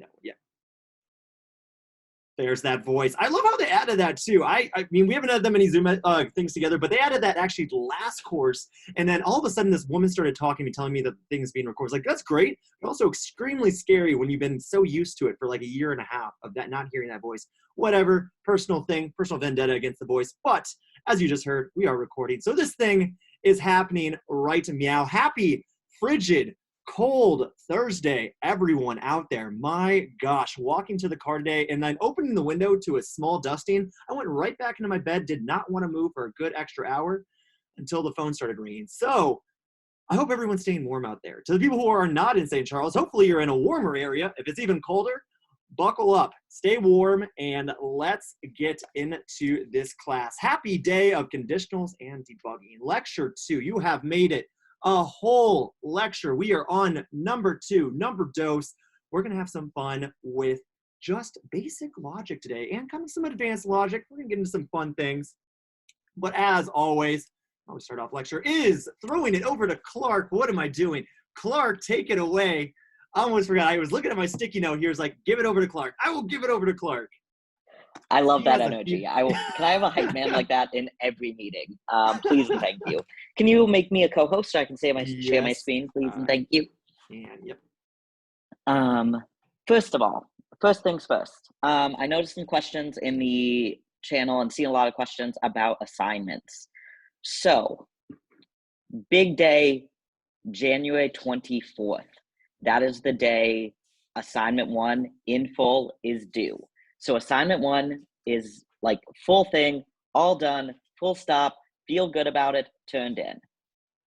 that one. Yeah. There's that voice. I love how they added that too. I mean, we haven't had that many Zoom things together, but they added that actually last course. And then all of a sudden, this woman started talking to me, telling me that the thing's being recorded. Like, that's great, but also extremely scary when you've been so used to it for like a year and a half of that, not hearing that voice. Whatever, personal thing, personal vendetta against the voice. But as you just heard, we are recording. So this thing is happening right to meow. Happy, frigid, cold Thursday, everyone out there. My gosh, walking to the car today and then opening the window to a small dusting. I went right back into my bed, did not want to move for a good extra hour until the phone started ringing. So I hope everyone's staying warm out there. To the people who are not in St. Charles, hopefully you're in a warmer area. If it's even colder, buckle up, stay warm, and let's get into this class. Happy day of conditionals and debugging. Lecture 2, you have made it a whole lecture. We are on number 2, number dose. We're gonna have some fun with just basic logic today and kind of some advanced logic. We're gonna get into some fun things. But as always, how we start off lecture is throwing it over to Clark. What am I doing? Clark, take it away. I almost forgot. I was looking at my sticky note here. It's like, give it over to Clark. I will give it over to Clark. I love that energy. Can I have a hype man like that in every meeting? Please and thank you. Can you make me a co-host so I can share my screen, please and thank you? Yep. First of all, first things first. I noticed some questions in the channel and seen a lot of questions about assignments. So, big day, January 24th. That is the day assignment 1 in full is due. So assignment 1 is like full thing, all done, full stop, feel good about it, turned in.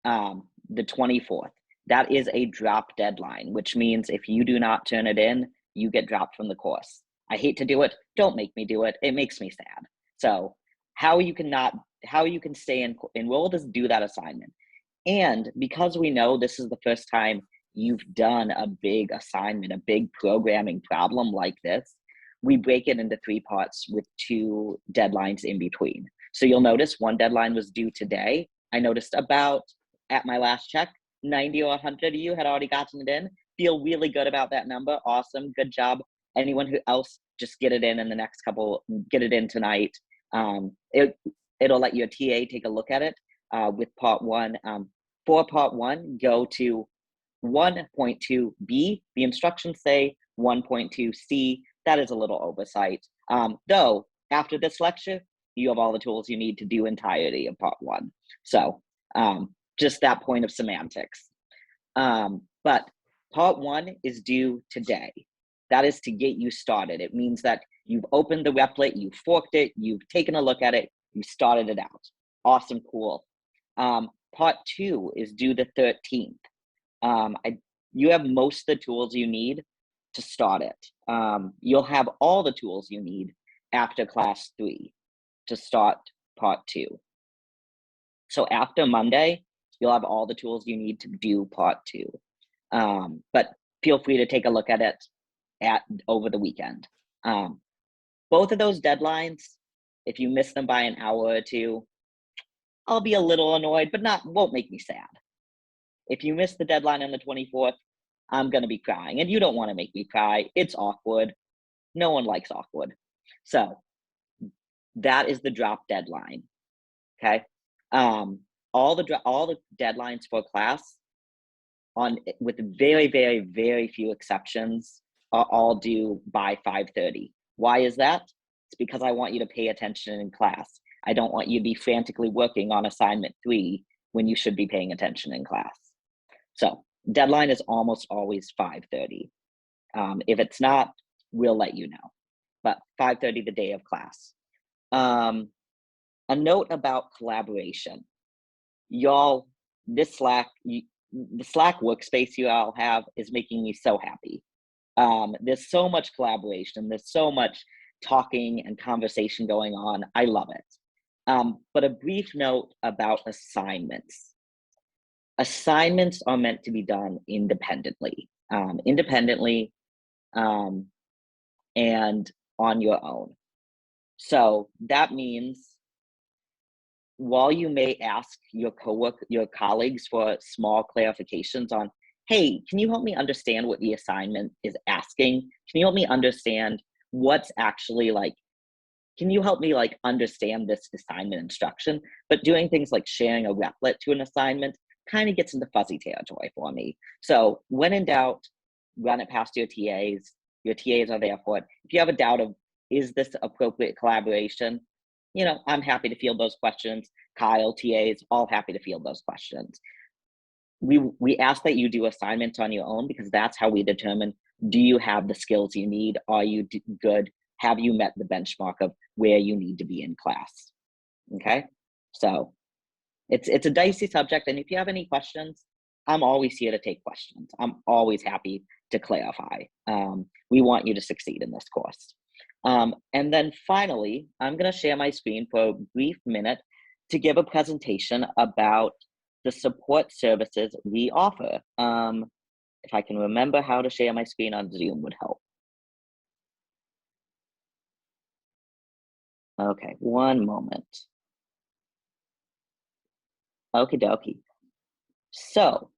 The 24th. That is a drop deadline, which means if you do not turn it in, you get dropped from the course. I hate to do it. Don't make me do it. It makes me sad. So how you can stay enrolled is do that assignment. And because we know this is the first time you've done a big assignment, a big programming problem like this, we break it into 3 parts with 2 deadlines in between. So you'll notice one deadline was due today. I noticed about, at my last check, 90 or 100 of you had already gotten it in. Feel really good about that number. Awesome. Good job. Anyone who else, just get it in the next couple, get it in tonight. It'll let your TA take a look at it with part 1. For part 1, go to 1.2b. The instructions say 1.2c. That is a little oversight. Though, after this lecture, you have all the tools you need to do entirety of part 1. So, just that point of semantics. But part 1 is due today. That is to get you started. It means that you've opened the replit, you've forked it, you've taken a look at it, you started it out. Awesome, cool. Part 2 is due the 13th. You have most of the tools you need to start it. You'll have all the tools you need after class 3 to start part 2. So after Monday, you'll have all the tools you need to do part 2. But feel free to take a look at it over the weekend. Both of those deadlines, if you miss them by an hour or 2, I'll be a little annoyed, but won't make me sad. If you miss the deadline on the 24th, I'm going to be crying. And you don't want to make me cry. It's awkward. No one likes awkward. So that is the drop deadline. Okay. All the deadlines for class, with very, very, very few exceptions, are all due by 5:30. Why is that? It's because I want you to pay attention in class. I don't want you to be frantically working on assignment 3 when you should be paying attention in class. So deadline is almost always 5:30. If it's not, we'll let you know. But 5:30 the day of class. A note about collaboration. Y'all, the Slack workspace you all have is making me so happy. There's so much collaboration. There's so much talking and conversation going on. I love it. But a brief note about assignments. Assignments are meant to be done independently, and on your own. So that means while you may ask your colleagues for small clarifications on, hey, can you help me understand what the assignment is asking? Can you help me understand what's actually like, can you help me like understand this assignment instruction? But doing things like sharing a replet to an assignment kind of gets into fuzzy territory for me. So when in doubt, run it past your TAs. Your TAs are there for it. If you have a doubt of, is this appropriate collaboration? You know, I'm happy to field those questions. Kyle, TAs, all happy to field those questions. We ask that you do assignments on your own because that's how we determine, do you have the skills you need? Are you good? Have you met the benchmark of where you need to be in class? Okay, so it's a dicey subject, and if you have any questions, I'm always here to take questions. I'm always happy to clarify. We want you to succeed in this course. And then finally, I'm going to share my screen for a brief minute to give a presentation about the support services we offer. If I can remember how to share my screen on Zoom would help. Okay, one moment. Okie dokie. So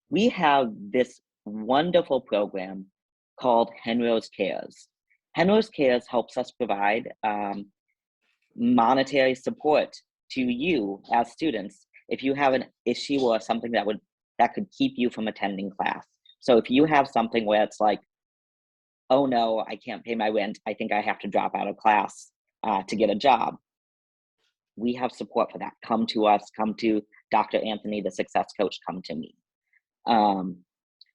we have this wonderful program called Henrose Cares. Henrose Cares helps us provide monetary support to you as students if you have an issue or something that could keep you from attending class. So if you have something where it's like, oh no, I can't pay my rent, I think I have to drop out of class to get a job, we have support for that. Come to us, come to Dr. Anthony, the success coach, come to me.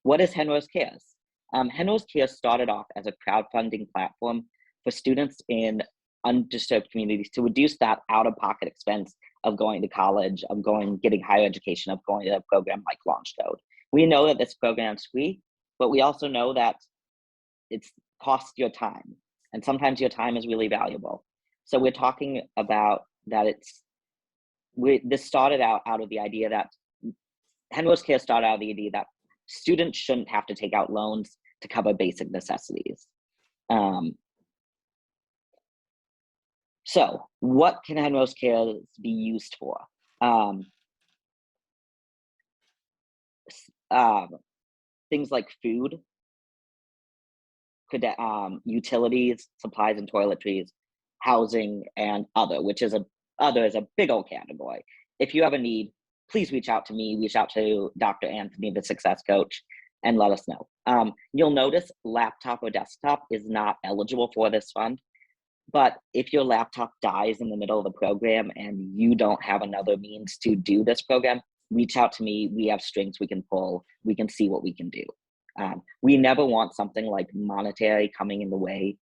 What is Henrose Cares? Henrose Cares started off as a crowdfunding platform for students in underserved communities to reduce that out-of-pocket expense of going to college, of getting higher education, of going to a program like LaunchCode. We know that this program is free, but we also know that it's costs your time, and sometimes your time is really valuable. So we're talking about that. This started out of the idea that Henrose Care started out of the idea that students shouldn't have to take out loans to cover basic necessities. So what can Henrose Cares be used for? Things like food, utilities, supplies and toiletries, housing, and other, which is other is a big old category. If you have a need, please reach out to me, reach out to Dr. Anthony, the success coach, and let us know. You'll notice laptop or desktop is not eligible for this fund. But if your laptop dies in the middle of the program and you don't have another means to do this program, reach out to me. We have strings we can pull. We can see what we can do. We never want something like monetary coming in the way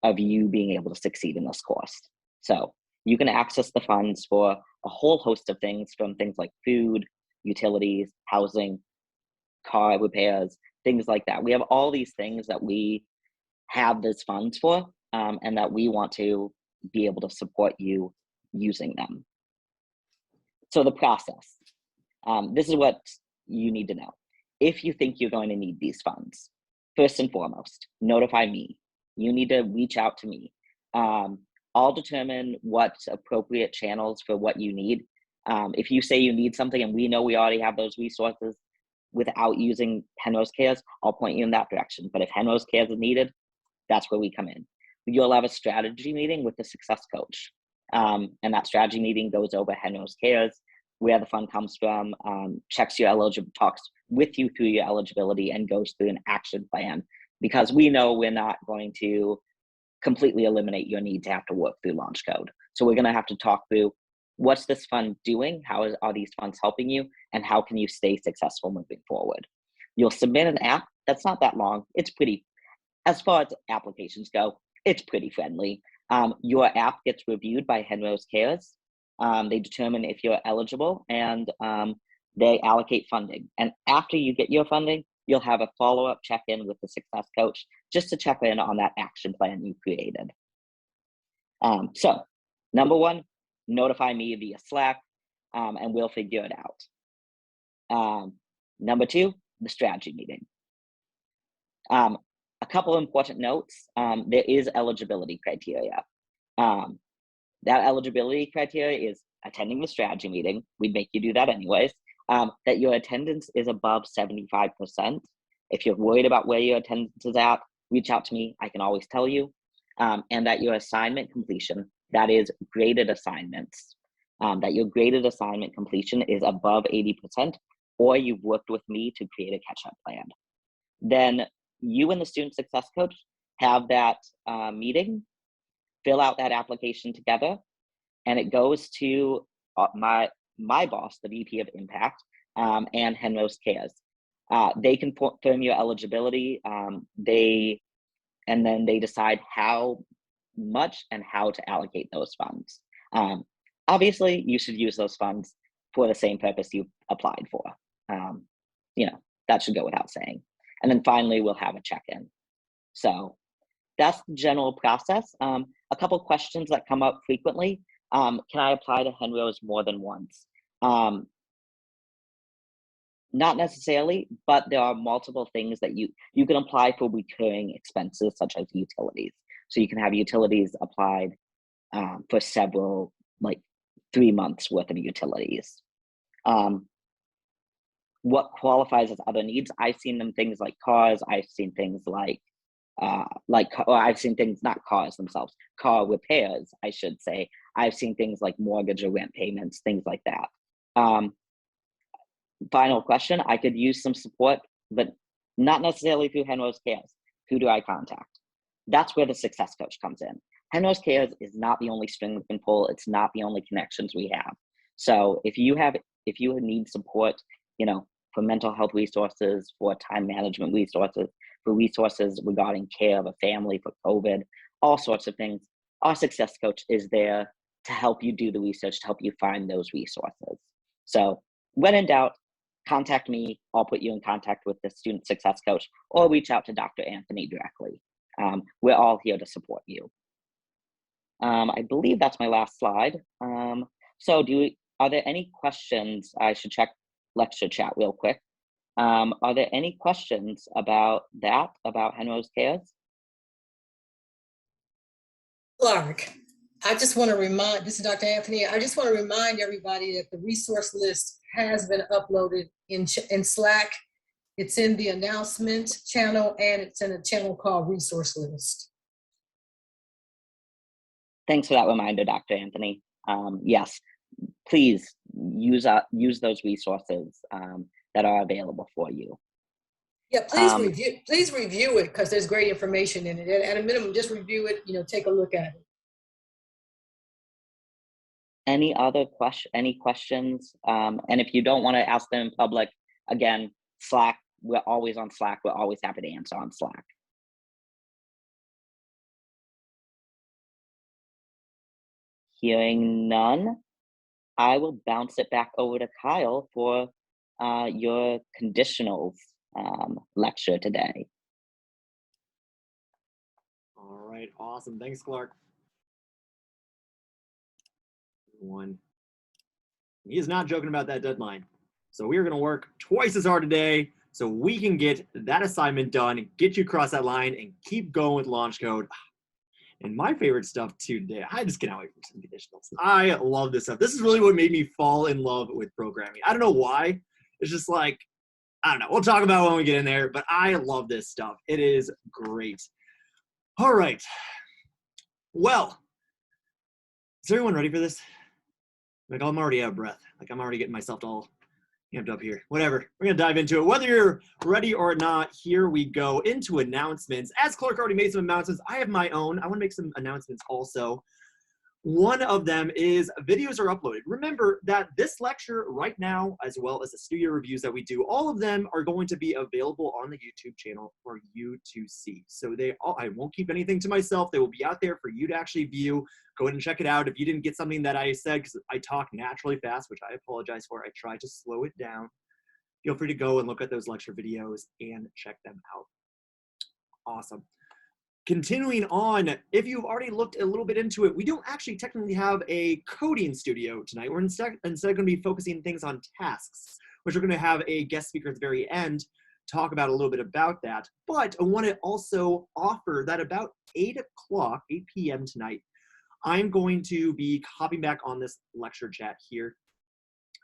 of you being able to succeed in this course. So you can access the funds for a whole host of things, from things like food, utilities, housing, car repairs, things like that. We have all these things that we have these funds for, and that we want to be able to support you using them. So the process, this is what you need to know. If you think you're going to need these funds, first and foremost, notify me. You need to reach out to me. I'll determine what's appropriate channels for what you need. If you say you need something and we know we already have those resources without using Henrose Cares, I'll point you in that direction. But if Henrose Cares is needed, that's where we come in. You'll have a strategy meeting with the success coach. And that strategy meeting goes over Henrose Cares, where the fund comes from, checks your eligibility, talks with you through your eligibility, and goes through an action plan. Because we know we're not going to completely eliminate your need to have to work through LaunchCode. So we're going to have to talk through, what's this fund doing? How are these funds helping you? And how can you stay successful moving forward? You'll submit an app that's not that long. It's pretty, as far as applications go, it's pretty friendly. Your app gets reviewed by Henrose Cares. They determine if you're eligible, and they allocate funding. And after you get your funding, you'll have a follow-up check-in with the success coach just to check in on that action plan you created. So number one, notify me via Slack, and we'll figure it out. Number two, the strategy meeting. A couple of important notes. There is eligibility criteria. That eligibility criteria is attending the strategy meeting. We'd make you do that anyways. that your attendance is above 75%. If you're worried about where your attendance is at, reach out to me. I can always tell you. And that your assignment completion, that is graded assignments, that your graded assignment completion is above 80%, or you've worked with me to create a catch-up plan. Then you and the student success coach have that meeting, fill out that application together, and it goes to my boss, the VP of Impact, and Henrose Cares. They confirm your eligibility. And then they decide how much and how to allocate those funds. Obviously, you should use those funds for the same purpose you applied for. That should go without saying. And then finally, we'll have a check-in. So that's the general process. A couple questions that come up frequently. Can I apply to Henrose more than once? Not necessarily, but there are multiple things that you can apply for recurring expenses, such as utilities. So you can have utilities applied for several, like 3 months worth of utilities. What qualifies as other needs? I've seen them things like cars. I've seen things I've seen things, not cars themselves, car repairs, I should say. I've seen things like mortgage or rent payments, things like that. Final question, I could use some support, but not necessarily through Henrose Cares. Who do I contact? That's where the success coach comes in. Henrose Cares is not the only string we can pull. It's not the only connections we have. So if you need support, for mental health resources, for time management resources, for resources regarding care of a family, for COVID, all sorts of things, our success coach is there to help you do the research, to help you find those resources. So when in doubt, contact me. I'll put you in contact with the student success coach, or reach out to Dr. Anthony directly. We're all here to support you. I believe that's my last slide. So are there any questions? I should check lecture chat real quick. Are there any questions about Henrose Cares? Clark, I just want to remind, this is Dr. Anthony, I just want to remind everybody that the resource list has been uploaded in Slack. It's in the announcement channel, and it's in a channel called Resource List. Thanks for that reminder, Dr. Anthony. Yes, please use those resources that are available for you. Yeah, please review it, because there's great information in it. At a minimum, just review it, take a look at it. Any questions? And if you don't want to ask them in public, again, Slack, we're always on Slack. We're always happy to answer on Slack. Hearing none, I will bounce it back over to Kyle for your conditionals lecture today. All right, awesome. Thanks, Clark. He is not joking about that deadline. So we are going to work twice as hard today so we can get that assignment done, get you across that line, and keep going with launch code. And my favorite stuff too today, I just cannot wait for some conditionals. I love this stuff. This is really what made me fall in love with programming. I don't know why. It's just like, I don't know. We'll talk about it when we get in there, but I love this stuff. It is great. All right. Well, is everyone ready for this? Like, I'm already out of breath. Like, I'm already getting myself all amped up here. Whatever. We're going to dive into it. Whether you're ready or not, here we go into announcements. As Clark already made some announcements, I have my own. I want to make some announcements also. One of them is videos are uploaded. Remember that this lecture right now, as well as the studio reviews that we do, all of them are going to be available on the YouTube channel for you to see. So I won't keep anything to myself. They will be out there for you to actually view. Go ahead and check it out. If you didn't get something that I said, because I talk naturally fast, which I apologize for, I try to slow it down. Feel free to go and look at those lecture videos and check them out. Awesome. Continuing on, if you've already looked a little bit into it, we don't actually technically have a coding studio tonight. We're instead going to be focusing things on tasks, which we're going to have a guest speaker at the very end talk about a little bit about that. But I want to also offer that about 8 p.m. tonight, I'm going to be hopping back on this lecture chat here.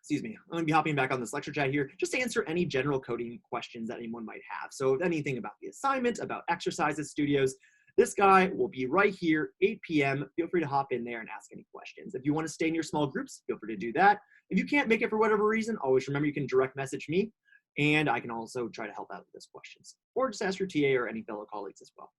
excuse me, I'm gonna be hopping back on this lecture chat here just to answer any general coding questions that anyone might have. So if anything about the assignment, about exercises, studios, this guy will be right here, 8 p.m. Feel free to hop in there and ask any questions. If you want to stay in your small groups, feel free to do that. If you can't make it for whatever reason, always remember you can direct message me, and I can also try to help out with those questions. Or just ask your TA or any fellow colleagues as well.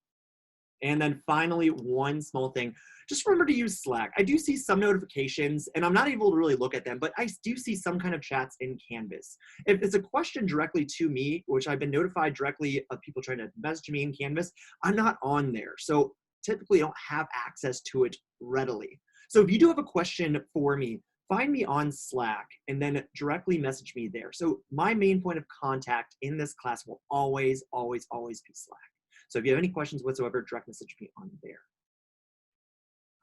And then finally, one small thing, just remember to use Slack. I do see some notifications, and I'm not able to really look at them, but I do see some kind of chats in Canvas. If it's a question directly to me, which I've been notified directly of people trying to message me in Canvas, I'm not on there. So typically I don't have access to it readily. So if you do have a question for me, find me on Slack and then directly message me there. So my main point of contact in this class will always, always, always be Slack. So if you have any questions whatsoever, direct message me on there.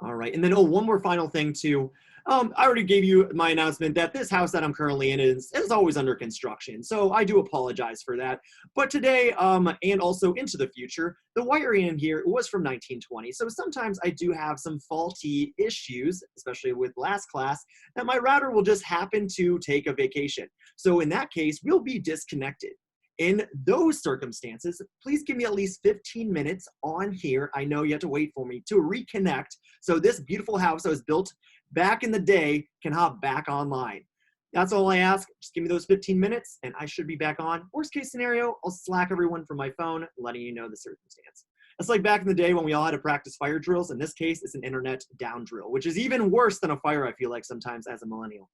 All right, and then one more final thing too. I already gave you my announcement that this house that I'm currently in is always under construction. So I do apologize for that. But today, and also into the future, the wiring in here was from 1920. So sometimes I do have some faulty issues, especially with last class, that my router will just happen to take a vacation. So in that case, we'll be disconnected. In those circumstances, please give me at least 15 minutes on here. I know you have to wait for me to reconnect. So this beautiful house that was built back in the day can hop back online. That's all I ask. Just give me those 15 minutes and I should be back on. Worst case scenario, I'll Slack everyone from my phone, letting you know the circumstance. It's like back in the day when we all had to practice fire drills. In this case, it's an internet down drill, which is even worse than a fire, I feel like sometimes as a millennial.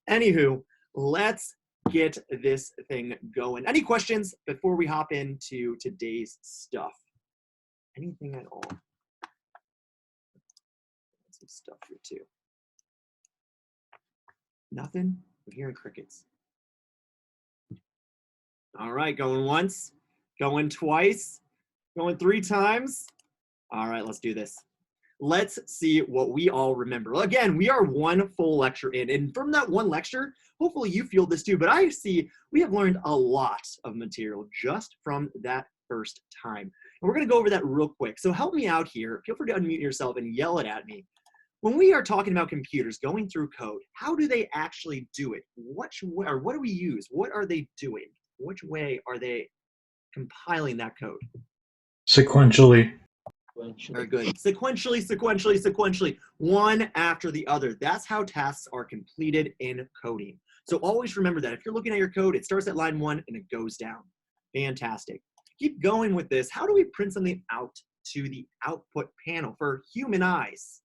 Anywho, let's get this thing going. Any questions before we hop into today's stuff? Anything at all? Some stuff here too. Nothing? We're hearing crickets. All right, going once, going twice, going 3 times. All right, let's do this. Let's see what we all remember. Again, we are one full lecture in, and from that one lecture, hopefully you feel this too, but I see we have learned a lot of material just from that first time. And we're gonna go over that real quick. So help me out here. Feel free to unmute yourself and yell it at me. When we are talking about computers going through code, how do they actually do it? What do we use? What are they doing? Which way are they compiling that code? Sequentially. Very good. Sequentially, sequentially, sequentially, one after the other. That's how tasks are completed in coding. So always remember that. If you're looking at your code, it starts at line 1 and it goes down. Fantastic. Keep going with this. How do we print something out to the output panel for human eyes?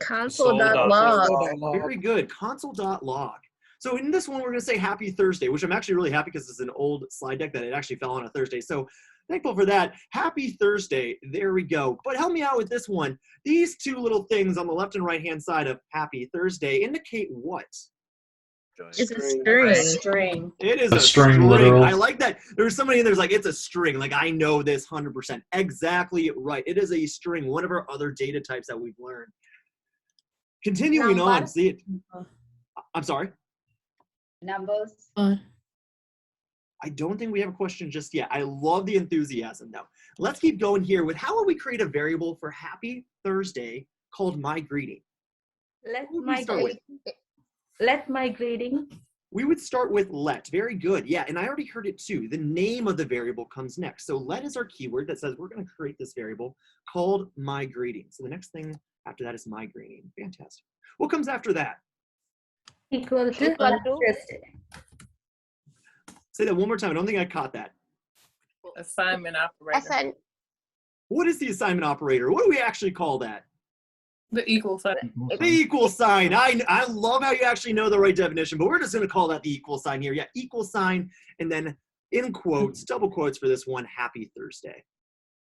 Console.log. Very good. Console.log. So in this one, we're going to say Happy Thursday, which I'm actually really happy because it's an old slide deck that it actually fell on a Thursday. So thankful for that. Happy Thursday. There we go. But help me out with this one. These 2 little things on the left and right hand side of Happy Thursday indicate what? It's a string. It is A string, literal. I like that. There's somebody in there's like, it's a string. Like, I know this 100%. Exactly right. It is a string, one of our other data types that we've learned. Continuing on. See it. I'm sorry. Numbers. I don't think we have a question just yet. I love the enthusiasm though. Let's keep going here with how would we create a variable for Happy Thursday called my greeting? Let my greeting. We would start with let. Very good. Yeah, and I already heard it too. The name of the variable comes next. So let is our keyword that says we're going to create this variable called my greeting. So the next thing after that is my greeting. Fantastic. What comes after that? Equal to. Say that one more time. I don't think I caught that. Assignment operator. What is the assignment operator? What do we actually call that? The equal sign. The equal sign. I love how you actually know the right definition, but we're just going to call that the equal sign here. Yeah, equal sign, and then in quotes, double quotes for this one, Happy Thursday.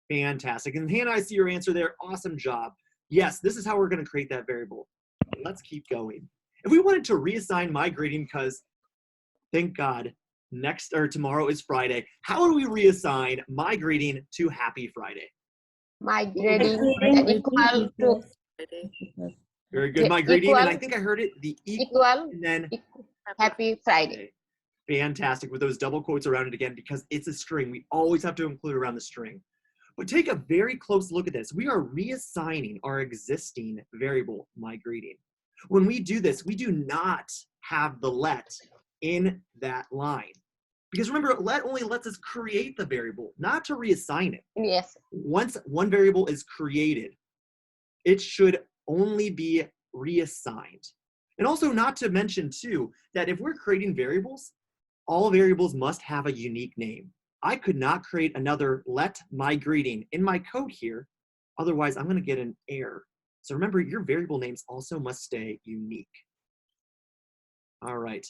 Fantastic. And Hannah, I see your answer there. Awesome job. Yes, this is how we're going to create that variable. Let's keep going. If we wanted to reassign my greeting, because thank God, tomorrow is Friday, how do we reassign my greeting to Happy Friday? My greeting equal to. Very good. My greeting, and I think I heard it, the equal and then Happy Friday. Fantastic, with those double quotes around it again, because it's a string. We always have to include around the string. But take a very close look at this. We are reassigning our existing variable, my greeting. When we do this, we do not have the let in that line. Because remember, let only lets us create the variable, not to reassign it. Yes. Once one variable is created, it should only be reassigned. And also not to mention too, that if we're creating variables, all variables must have a unique name. I could not create another let my greeting in my code here, otherwise I'm gonna get an error. So remember, your variable names also must stay unique. All right.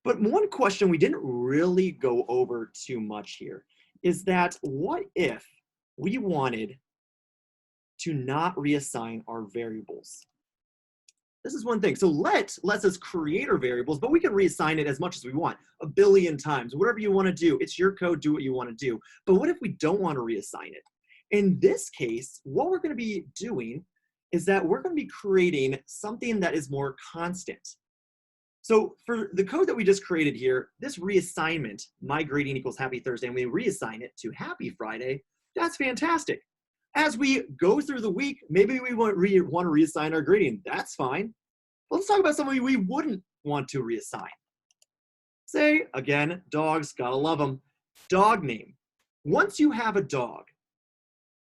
But one question we didn't really go over too much here is that what if we wanted to not reassign our variables? This is one thing. So let lets us create our variables, but we can reassign it as much as we want, a billion times, whatever you want to do. It's your code, do what you want to do. But what if we don't want to reassign it? In this case, what we're going to be doing is that we're going to be creating something that is more constant. So for the code that we just created here, this reassignment, my greeting equals happy Thursday, and we reassign it to happy Friday, that's fantastic. As we go through the week, maybe we want to reassign our greeting. That's fine. Let's talk about something we wouldn't want to reassign. Say, again, dogs, gotta love them. Dog name. Once you have a dog,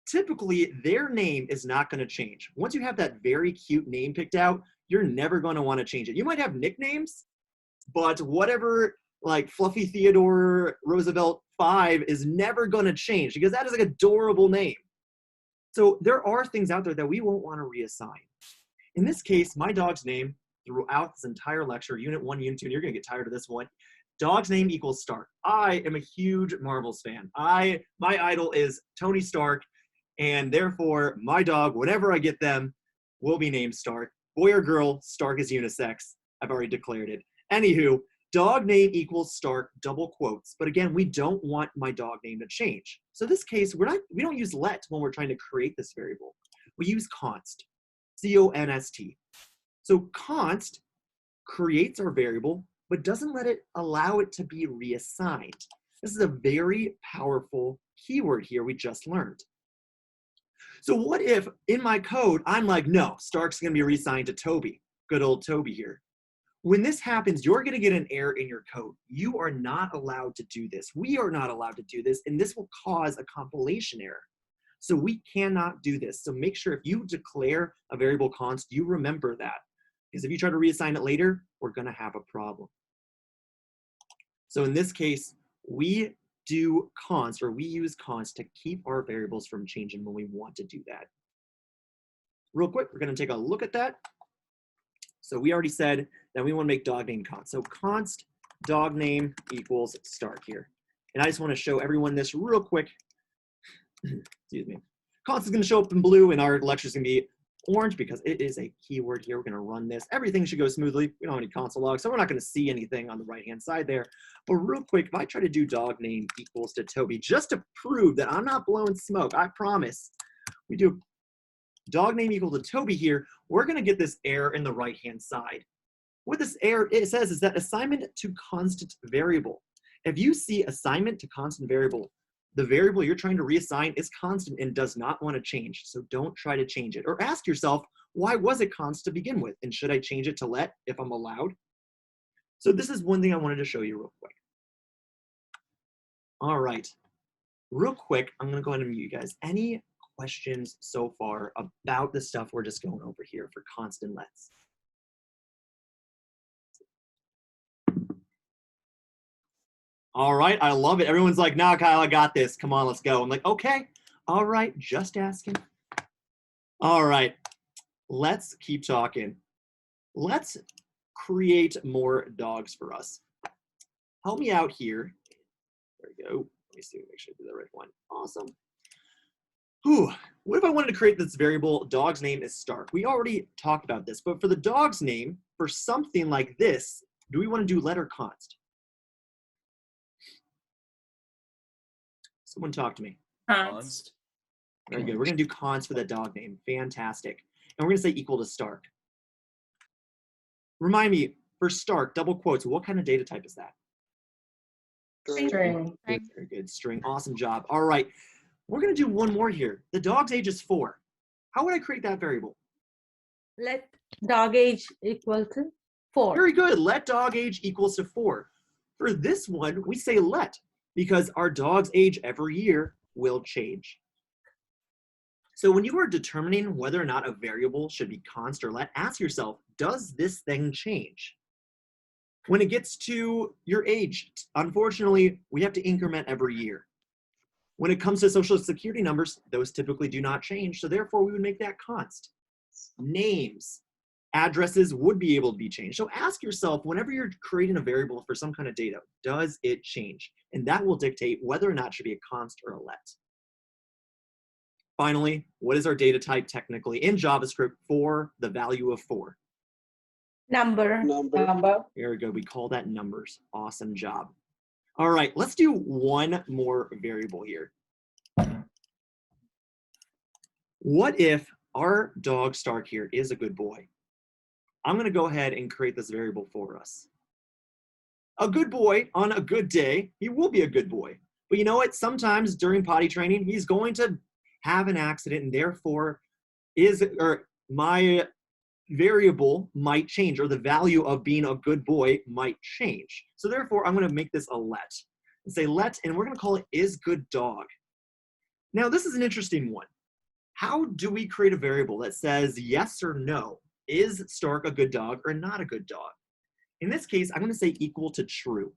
typically their name is not going to change. Once you have that very cute name picked out, you're never going to want to change it. You might have nicknames, but whatever, like Fluffy Theodore Roosevelt 5 is never going to change because that is like an adorable name. So there are things out there that we won't want to reassign. In this case, my dog's name throughout this entire lecture, Unit 1, Unit 2, and you're going to get tired of this one, dog's name equals Stark. I am a huge Marvels fan. My idol is Tony Stark, and therefore my dog, whenever I get them, will be named Stark. Boy or girl, Stark is unisex. I've already declared it. Anywho, dog name equals Stark, double quotes. But again, we don't want my dog name to change. So in this case, we don't use let when we're trying to create this variable. We use const, C-O-N-S-T. So const creates our variable, but doesn't allow it to be reassigned. This is a very powerful keyword here we just learned. So what if in my code, I'm like, no, Stark's gonna be reassigned to Toby, good old Toby here. When this happens, you're gonna get an error in your code. You are not allowed to do this. We are not allowed to do this, and this will cause a compilation error. So we cannot do this. So make sure if you declare a variable const, you remember that. Because if you try to reassign it later, we're gonna have a problem. So in this case, we do const, or we use const to keep our variables from changing when we want to do that. Real quick, we're gonna take a look at that. So we already said that we wanna make dog name const. So const dog name equals Stark here. And I just wanna show everyone this real quick. Excuse me. Const is gonna show up in blue and our lecture is gonna be orange because it is a keyword here. We're gonna run this. Everything should go smoothly. We don't have any console logs, so we're not gonna see anything on the right-hand side there. But real quick, if I try to do dog name equals to Toby, just to prove that I'm not blowing smoke, I promise, we do dog name equal to Toby here, we're gonna get this error in the right-hand side. What this error it says is that assignment to constant variable. If you see assignment to constant variable, the variable you're trying to reassign is constant and does not want to change. So don't try to change it. Or ask yourself, why was it const to begin with? And should I change it to let if I'm allowed? So this is one thing I wanted to show you real quick. All right. Real quick, I'm going to go ahead and mute you guys. Any questions so far about the stuff we're just going over here for const and lets? All right, I love it. Everyone's like, nah, Kyle, I got this. Come on, let's go. I'm like, okay, all right, just asking. All right, let's keep talking. Let's create more dogs for us. Help me out here. There we go. Let me see, make sure I do the right one. Awesome. Whew. What if I wanted to create this variable, dog's name is Stark? We already talked about this, but for the dog's name, for something like this, do we want to do let or const? Someone talk to me. Const. Very good. We're going to do const for the dog name. Fantastic. And we're going to say equal to Stark. Remind me, for Stark, double quotes, what kind of data type is that? String. Very good. String. Awesome job. All right. We're going to do one more here. The dog's age is 4. How would I create that variable? Let dog age equal to 4. Very good. Let dog age equals to 4. For this one, we say let because our dog's age every year will change. So when you are determining whether or not a variable should be const or let, ask yourself, does this thing change? When it gets to your age, unfortunately, we have to increment every year. When it comes to social security numbers, those typically do not change, so therefore we would make that const. Names, addresses would be able to be changed. So ask yourself, whenever you're creating a variable for some kind of data, does it change? And that will dictate whether or not it should be a const or a let. Finally, what is our data type technically in JavaScript for the value of 4? Number. Here we go. We call that numbers. Awesome job. All right, let's do one more variable here. What if our dog Stark here is a good boy? I'm going to go ahead and create this variable for us. A good boy on a good day, he will be a good boy. But you know what? Sometimes during potty training, he's going to have an accident, and therefore my variable might change, or the value of being a good boy might change. So therefore, I'm going to make this a let. And say let, and we're going to call it is good dog. Now, this is an interesting one. How do we create a variable that says yes or no? Is Stark a good dog or not a good dog? In this case, I'm going to say equal to true.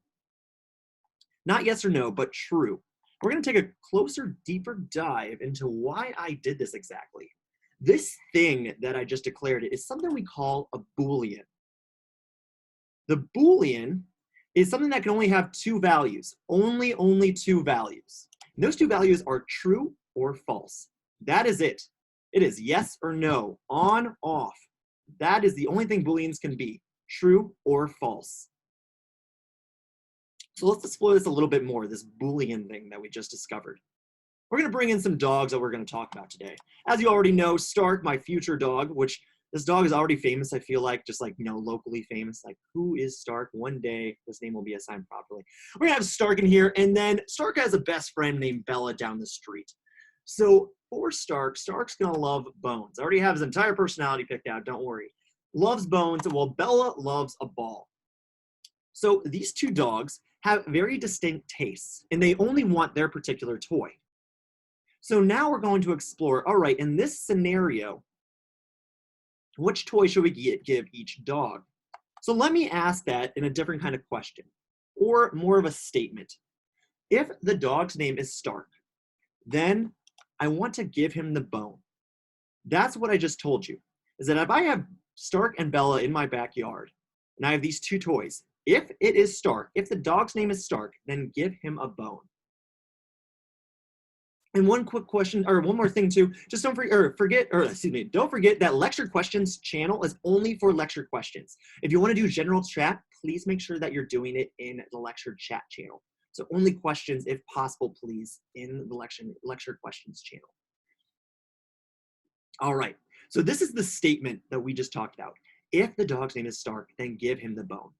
Not yes or no, but true. We're going to take a closer, deeper dive into why I did this exactly. This thing that I just declared is something we call a Boolean. The Boolean is something that can only have 2 values, only 2 values. And those 2 values are true or false. That is it. It is yes or no, on, off. That is the only thing Booleans can be, true or false. So let's explore this a little bit more, this Boolean thing that we just discovered. We're going to bring in some dogs that we're going to talk about today. As you already know, Stark, my future dog, which this dog is already famous, I feel like, just like, you know, locally famous. Like, who is Stark? One day, this name will be assigned properly. We're going to have Stark in here, and then Stark has a best friend named Bella down the street. So for Stark, Stark's going to love Bones. I already have his entire personality picked out, don't worry. Loves Bones, while Bella loves a ball. So these 2 dogs have very distinct tastes, and they only want their particular toy. So now we're going to explore, all right, in this scenario, which toy should we give each dog? So let me ask that in a different kind of question, or more of a statement. If the dog's name is Stark, then I want to give him the bone. That's what I just told you, is that if I have Stark and Bella in my backyard, and I have these 2 toys, if it is Stark, if the dog's name is Stark, then give him a bone. And one quick question, or one more thing too, just don't forget that Lecture Questions channel is only for lecture questions. If you want to do general chat, please make sure that you're doing it in the lecture chat channel. So only questions, if possible, please, in the lecture questions channel. All right, so this is the statement that we just talked about. If the dog's name is Stark, then give him the bone.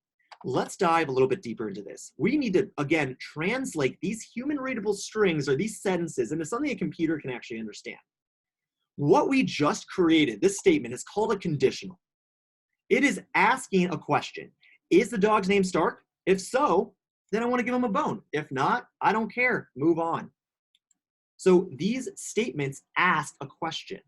Let's dive a little bit deeper into this. We need to, again, translate these human-readable strings or these sentences into something a computer can actually understand. What we just created, this statement, is called a conditional. It is asking a question. Is the dog's name Stark? If so, then I want to give him a bone. If not, I don't care. Move on. So these statements ask a question.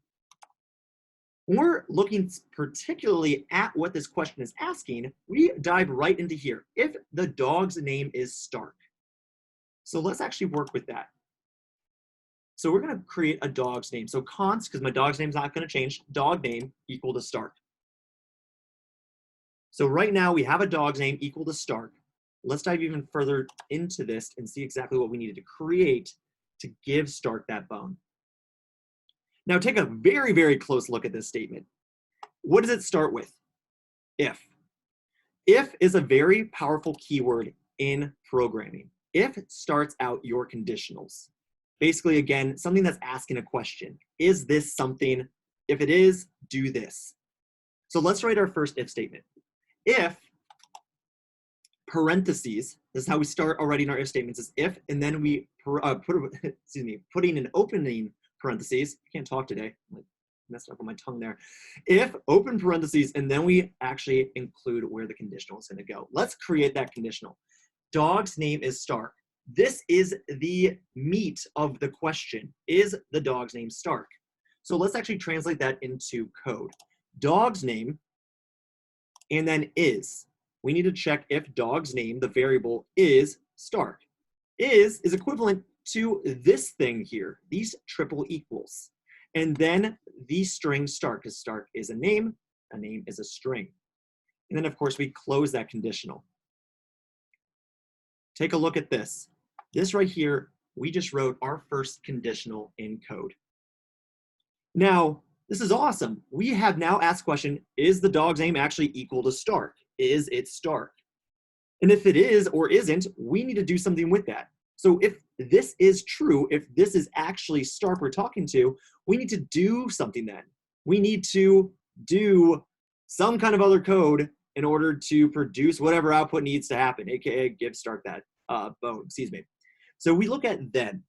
When we're looking particularly at what this question is asking, we dive right into here. If the dog's name is Stark. So let's actually work with that. So we're going to create a dog's name. So const, because my dog's name is not going to change, dog name equal to Stark. So right now we have a dog's name equal to Stark. Let's dive even further into this and see exactly what we needed to create to give Stark that bone. Now take a very, very close look at this statement. What does it start with? If. If is a very powerful keyword in programming. If starts out your conditionals. Basically, again, something that's asking a question. Is this something? If it is, do this. So let's write our first if statement. If parentheses, this is how we start already in our if statements, is if, and then we putting an opening parentheses, I can't talk today, I'm like messed up on my tongue there. If open parentheses, and then we actually include where the conditional is going to go. Let's create that conditional. Dog's name is Stark. This is the meat of the question. Is the dog's name Stark? So let's actually translate that into code. Dog's name, and then is. We need to check if dog's name, the variable, is Stark. Is equivalent to this thing here, these triple equals. And then the string Stark, because Stark is a name is a string. And then of course we close that conditional. Take a look at this. This right here, we just wrote our first conditional in code. Now, this is awesome. We have now asked the question, is the dog's name actually equal to Stark? Is it Stark? And if it is or isn't, we need to do something with that. So if this is true, if this is actually Stark we're talking to, we need to do something then. We need to do some kind of other code in order to produce whatever output needs to happen, aka give Stark that bone, excuse me. So we look at then.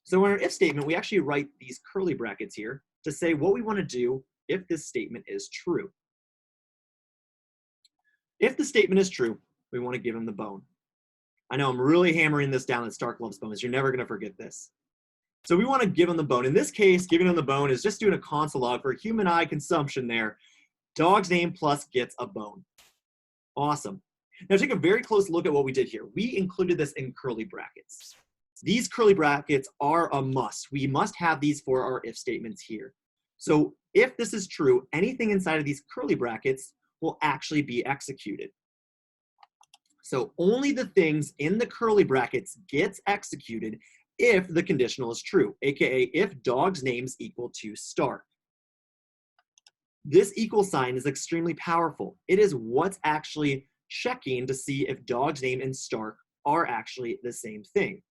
So in our if statement, we actually write these curly brackets here to say what we want to do if this statement is true. If the statement is true, we want to give him the bone. I know I'm really hammering this down that Stark loves bones. You're never going to forget this. So we want to give him the bone. In this case, giving him the bone is just doing a console log for human eye consumption there. Dog's name plus gets a bone. Awesome. Now take a very close look at what we did here. We included this in curly brackets. These curly brackets are a must. We must have these for our if statements here. So if this is true, anything inside of these curly brackets will actually be executed. So only the things in the curly brackets gets executed if the conditional is true, aka if dog's name's equal to Stark. This equal sign is extremely powerful. It is what's actually checking to see if dog's name and Stark are actually the same thing.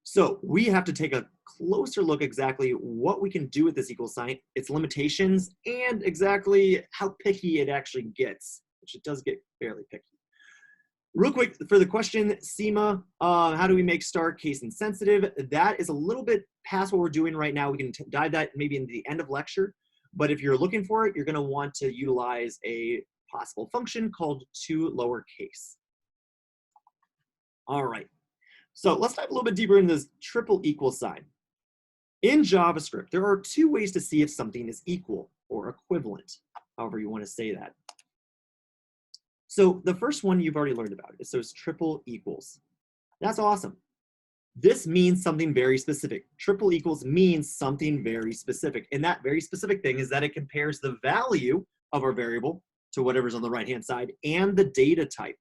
So we have to take a closer look exactly what we can do with this equal sign, its limitations, and exactly how picky it actually gets, which it does get fairly picky. Real quick, for the question, SEMA, how do we make Stark case insensitive? That is a little bit past what we're doing right now. We can dive that maybe into the end of lecture, but if you're looking for it, you're gonna want to utilize a possible function called toLowerCase. All right. So let's dive a little bit deeper into this triple equal sign. In JavaScript, there are two ways to see if something is equal or equivalent, however you want to say that. So the first one you've already learned about is those triple equals. That's awesome. This means something very specific. Triple equals means something very specific. And that very specific thing is that it compares the value of our variable to whatever's on the right-hand side and the data type.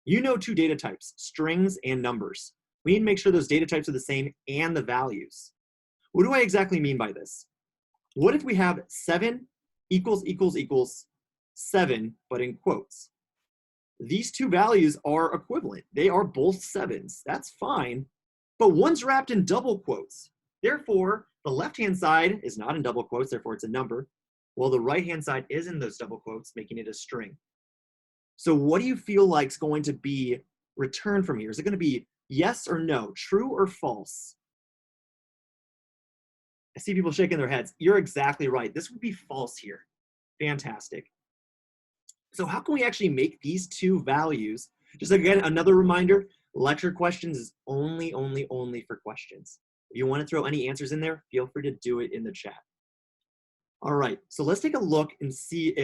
You know two data types, strings and numbers. We need to make sure those data types are the same and the values. What do I exactly mean by this? What if we have 7 equals 7, but in quotes? These two values are equivalent. They are both 7s. That's fine, but one's wrapped in double quotes. Therefore, the left-hand side is not in double quotes, therefore it's a number, while the right-hand side is in those double quotes, making it a string. So what do you feel like is going to be returned from here? Is it going to be yes or no, true or false? I see people shaking their heads. You're exactly right. This would be false here. Fantastic. So how can we actually make these two values? Just again, another reminder, lecture questions is only for questions. If you want to throw any answers in there, feel free to do it in the chat. All right, so let's take a look and see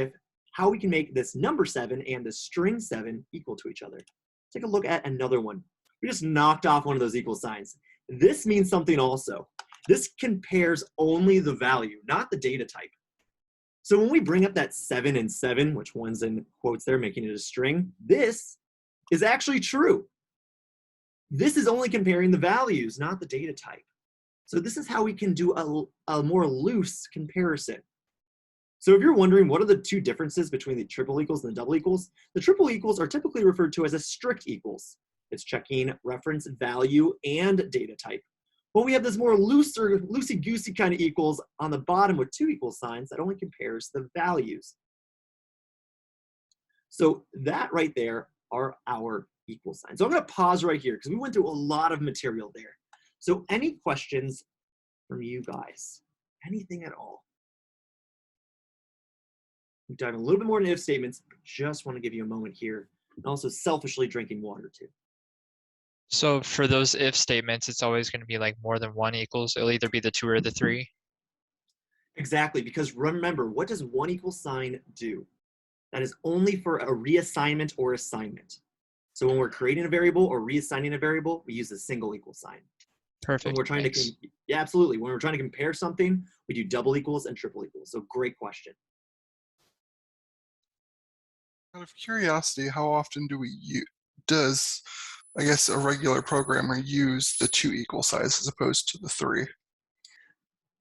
how we can make this number 7 and the string 7 equal to each other. Take a look at another one. We just knocked off one of those equal signs. This means something also. This compares only the value, not the data type. So when we bring up that 7 and 7, which one's in quotes there, making it a string, this is actually true. This is only comparing the values, not the data type. So this is how we can do a more loose comparison. So if you're wondering what are the two differences between the triple equals and the double equals, the triple equals are typically referred to as a strict equals. It's checking reference value and data type. Well, we have this more looser, loosey-goosey kind of equals on the bottom with two equal signs that only compares the values. So that right there are our equal signs. So I'm going to pause right here because we went through a lot of material there. So any questions from you guys? Anything at all? We dive a little bit more into if statements, but just want to give you a moment here. And also selfishly drinking water too. So for those if statements, it's always going to be like more than 1 equals. It'll either be the 2 or the 3. Exactly, because remember, what does 1 equal sign do? That is only for a reassignment or assignment. So when we're creating a variable or reassigning a variable, we use a single equal sign. Perfect. When we're trying to, yeah, absolutely. When we're trying to compare something, we do double equals and triple equals. So great question. Out of curiosity, how often does, I guess, a regular programmer use the 2 equal signs as opposed to the 3?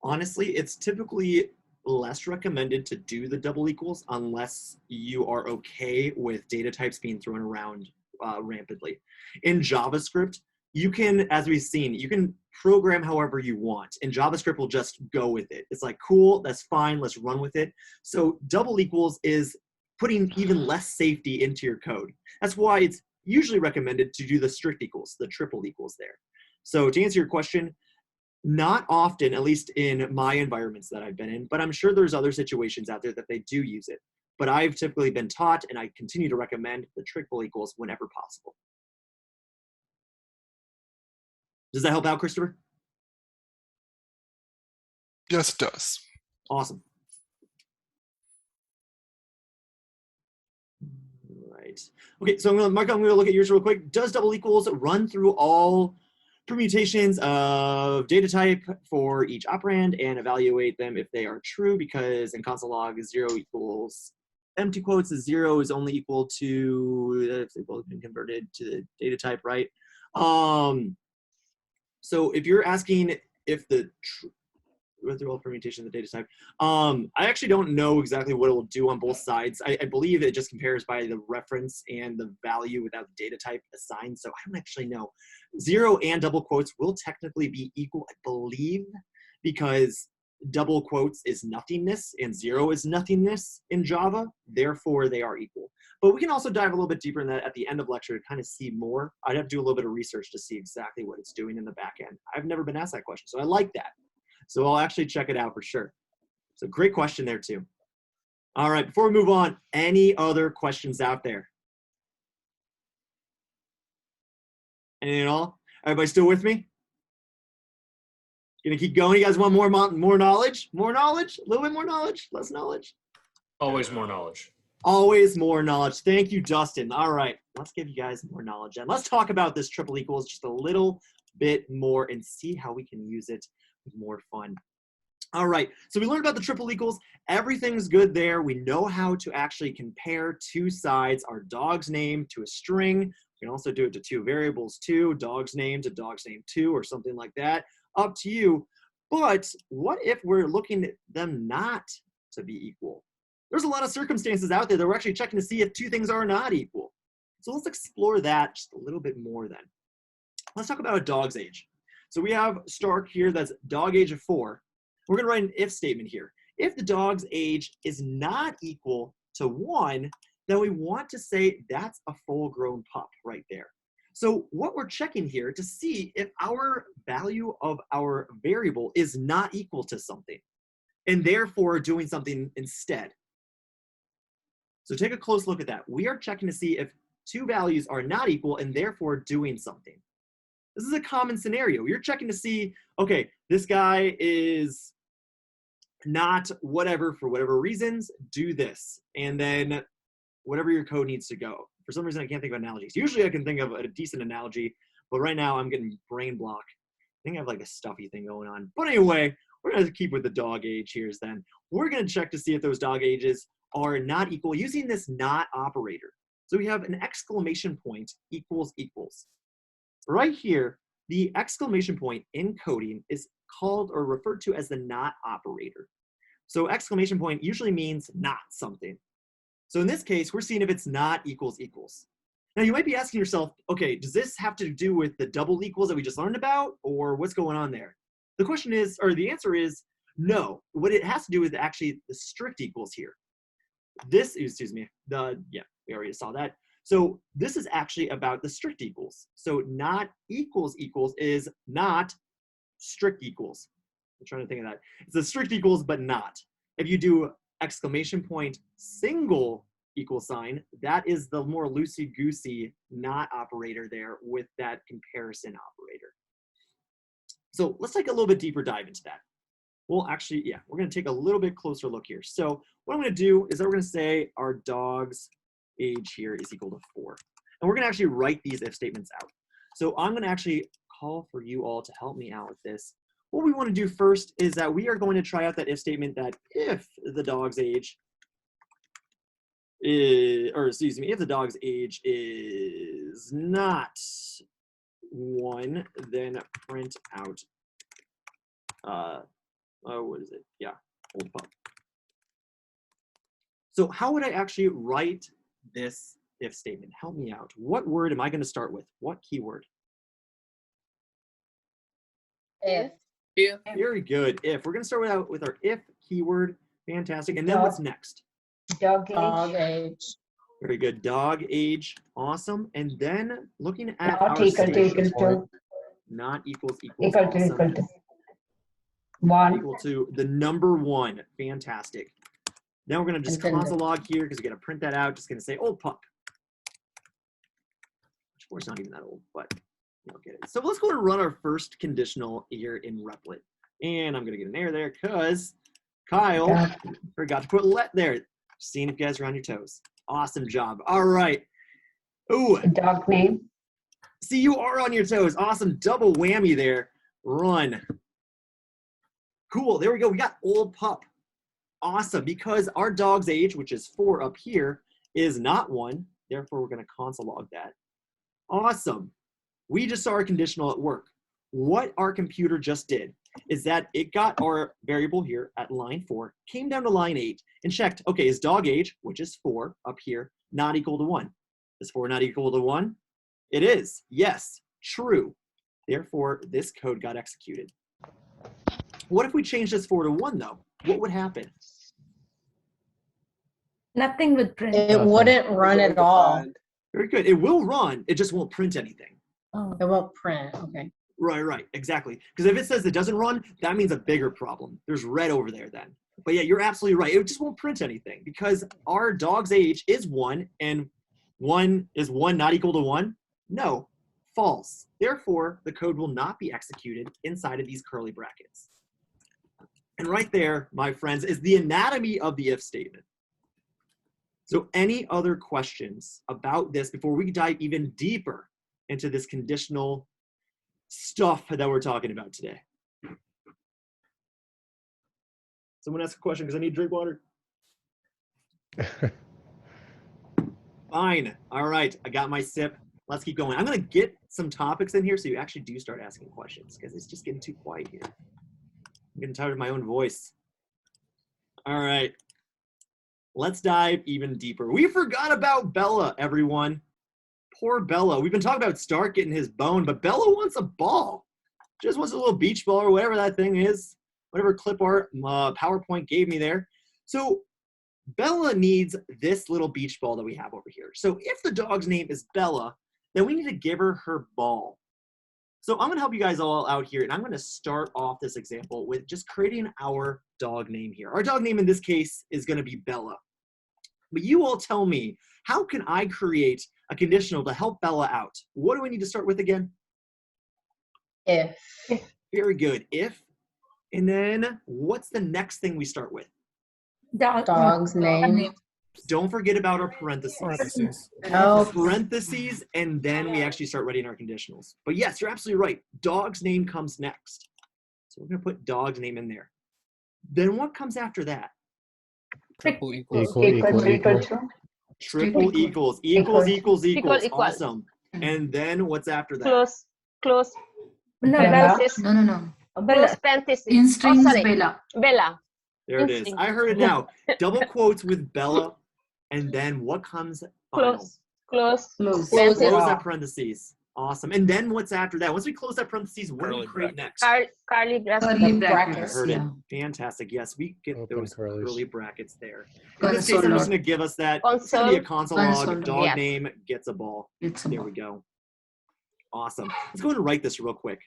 Honestly, it's typically less recommended to do the double equals unless you are okay with data types being thrown around rampantly. In JavaScript, you can, as we've seen, you can program however you want, and JavaScript will just go with it. It's like, cool, that's fine, let's run with it. So double equals is putting even less safety into your code. That's why it's usually recommended to do the strict equals, the triple equals there. So to answer your question, not often, at least in my environments that I've been in, but I'm sure there's other situations out there that they do use it. But I've typically been taught, and I continue to recommend the triple equals whenever possible. Does that help out, Christopher? Yes, it does. Awesome. Right. Okay, so I'm going to look at yours real quick. Does double equals run through all permutations of data type for each operand and evaluate them if they are true? Because in console log, 0 equals empty quotes, 0 is only equal to if they've both been converted to the data type, right? So if you're asking if the run through all permutations of the data type, I actually don't know exactly what it will do on both sides. I believe it just compares by the reference and the value without the data type assigned. So I don't actually know. 0 and double quotes will technically be equal, I believe, because double quotes is nothingness and 0 is nothingness in Java. Therefore, they are equal. But we can also dive a little bit deeper in that at the end of lecture to kind of see more. I'd have to do a little bit of research to see exactly what it's doing in the back end. I've never been asked that question, so I like that. So I'll actually check it out for sure. So great question there too. All right, before we move on, any other questions out there? Anything at all? Everybody still with me? Gonna keep going. You guys want more knowledge? More knowledge? A little bit more knowledge? Less knowledge? Always more knowledge. Always more knowledge. Thank you, Dustin. All right, let's give you guys more knowledge. And let's talk about this triple equals just a little bit more and see how we can use it with more fun. All right, so we learned about the triple equals. Everything's good there. We know how to actually compare 2 sides, our dog's name to a string. We can also do it to 2 variables too, dog's name to dog's name 2 or something like that. Up to you. But what if we're looking at them not to be equal? There's a lot of circumstances out there that we're actually checking to see if 2 things are not equal. So let's explore that just a little bit more then. Let's talk about a dog's age. So we have Stark here, that's dog age of 4. We're gonna write an if statement here. If the dog's age is not equal to 1, then we want to say that's a full-grown pup right there. So what we're checking here to see if our value of our variable is not equal to something, and therefore doing something instead. So take a close look at that. We are checking to see if 2 values are not equal and therefore doing something. This is a common scenario. You're checking to see, okay, this guy is not whatever for whatever reasons, do this. And then whatever your code needs to go. For some reason, I can't think of analogies. Usually I can think of a decent analogy, but right now I'm getting brain block. I think I have like a stuffy thing going on. But anyway, we're gonna keep with the dog age here then. We're gonna check to see if those dog ages are not equal using this not operator. So we have an exclamation point equals equals. Right here, the exclamation point in coding is called or referred to as the not operator. So exclamation point usually means not something. So in this case, we're seeing if it's not equals equals. Now you might be asking yourself, okay, does this have to do with the double equals that we just learned about, or what's going on there? The question is, or the answer is no. What it has to do with actually the strict equals here. This, excuse me, yeah, we already saw that. So this is actually about the strict equals. So not equals equals is not strict equals. I'm trying to think of that. It's a strict equals, but not. If you do exclamation point single equal sign, that is the more loosey-goosey not operator there with that comparison operator. So let's take a little bit deeper dive into that. Well, actually, yeah, we're going to take a little bit closer look here. So what I'm going to do is that we're going to say our dog's age here is equal to 4. And we're going to actually write these if statements out. So I'm going to actually call for you all to help me out with this. What we want to do first is that we are going to try out that if statement that if the dog's age is, or excuse me, if the dog's age is not 1, then print out, what is it? Yeah, old pup. So how would I actually write this if statement? Help me out. What word am I going to start with? What keyword? If. If. Very good. If. We're going to start with our if keyword. Fantastic. And then what's next? Dog Dog age. age. Very good. Dog age. Awesome. And then looking at Not our equal to statement. equal to. Not equals Equal to awesome. equal to. 1. Equal to the number 1. Fantastic. Now we're going to just console log here because we're going to print that out. Just going to say old pup. Which of course not even that old, but you'll get it. So let's go and run our first conditional here in Replit. And I'm going to get an error there because Kyle forgot to put let there. Seeing if you guys are on your toes. Awesome job. All right. Ooh. Dog name. See, you are on your toes. Awesome. Double whammy there. Run. Cool. There we go. We got old pup. Awesome. Because our dog's age, which is 4 up here, is not 1. Therefore, we're going to console log that. Awesome. We just saw our conditional at work. What our computer just did is that it got our variable here at line 4, came down to line 8, and checked, okay, is dog age, which is 4 up here, not equal to 1? Is 4 not equal to 1? It is. Yes. True. Therefore, this code got executed. What if we change this 4 to 1, though? What would happen? Nothing would print. It wouldn't run at all. Very good. It will run. It just won't print anything. Oh. It won't print. Okay. Right. Exactly. Because if it says it doesn't run, that means a bigger problem. There's red over there then. But yeah, you're absolutely right. It just won't print anything because our dog's age is 1, and 1 is 1 not equal to 1? No. False. Therefore, the code will not be executed inside of these curly brackets. And right there, my friends, is the anatomy of the if statement. So any other questions about this before we dive even deeper into this conditional stuff that we're talking about today? Someone ask a question because I need to drink water. Fine. All right. I got my sip. Let's keep going. I'm going to get some topics in here so you actually do start asking questions because it's just getting too quiet here. I'm getting tired of my own voice. All right. Let's dive even deeper. We forgot about Bella, everyone. Poor Bella. We've been talking about Stark getting his bone, but Bella wants a ball. Just wants a little beach ball or whatever that thing is. Whatever clip art PowerPoint gave me there. So Bella needs this little beach ball that we have over here. So if the dog's name is Bella, then we need to give her ball. So I'm going to help you guys all out here, and I'm going to start off this example with just creating our dog name here. Our dog name in this case is going to be Bella. But you all tell me, how can I create a conditional to help Bella out? What do we need to start with again? If. Very good. If. And then what's the next thing we start with? Dog's name. Don't forget about our parentheses. Oh. Parentheses, and then we actually start writing our conditionals. But yes, you're absolutely right. Dog's name comes next. So we're going to put dog's name in there. Then what comes after that? Triple equals. Triple equals. Equals. Awesome. And then what's after that? Close. No. Close parenthesis. In strings, sorry. Bella. There it is. I heard it now. Double quotes with Bella, and then what comes final? Close. Close that parentheses. Awesome. And then what's after that? Once we close that parentheses, what do we create next? Curly brackets. I heard it. Fantastic. Yes, we get those curly brackets there. In this case, I'm just going to give us that. It's going to be a console log. Dog name gets a ball. There we go. Awesome. Let's go ahead and write this real quick.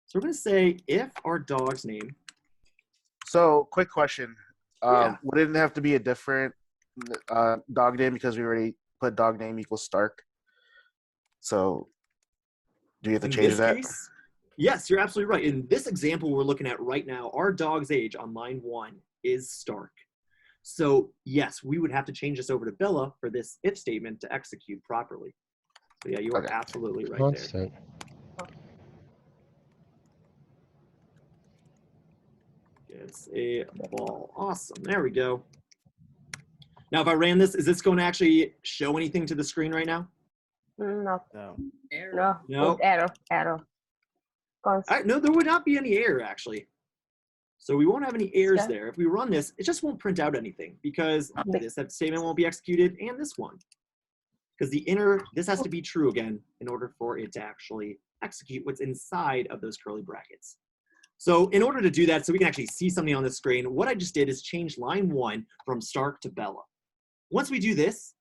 So we're going to say if our dog's name. So, quick question. Yeah. Wouldn't it have to be a different dog name because we already put dog name equals Stark? So, do you have to In change this that? case, yes, you're absolutely right. In this example we're looking at right now, our dog's age on line 1 is Stark. So yes, we would have to change this over to Bella for this if statement to execute properly. So yeah, you are absolutely right there. It's a ball. Awesome. There we go. Now, if I ran this, is this going to actually show anything to the screen right now? No. No. No. Error. No, there would not be any error, actually. So we won't have any errors there. If we run this, it just won't print out anything because this statement won't be executed and this one. Because this has to be true again in order for it to actually execute what's inside of those curly brackets. So in order to do that, so we can actually see something on the screen, what I just did is change line 1 from Stark to Bella. Once we do this,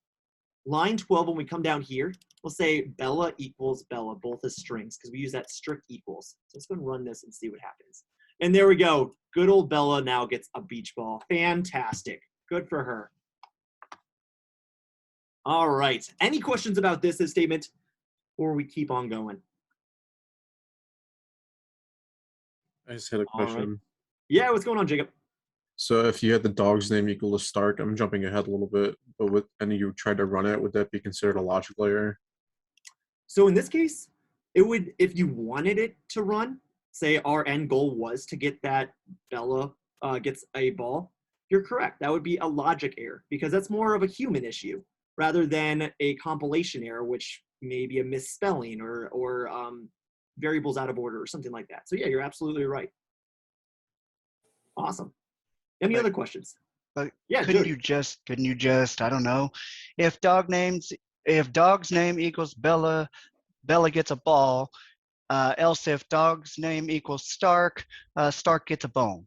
line 12, when we come down here, we'll say Bella equals Bella, both as strings, because we use that strict equals. So let's go and run this and see what happens. And there we go. Good old Bella now gets a beach ball. Fantastic. Good for her. All right. Any questions about this statement before we keep on going? I just had a question. Right. Yeah, what's going on, Jacob? So if you had the dog's name equal to Stark, I'm jumping ahead a little bit, but you tried to run it, would that be considered a logical error? So in this case, it would, if you wanted it to run, say our end goal was to get that Bella gets a ball, you're correct. That would be a logic error because that's more of a human issue rather than a compilation error, which may be a misspelling or variables out of order or something like that. So yeah, you're absolutely right. Awesome. Any other questions? But yeah, couldn't you just, I don't know, if dog's name equals Bella, Bella gets a ball, else if dog's name equals Stark, Stark gets a bone.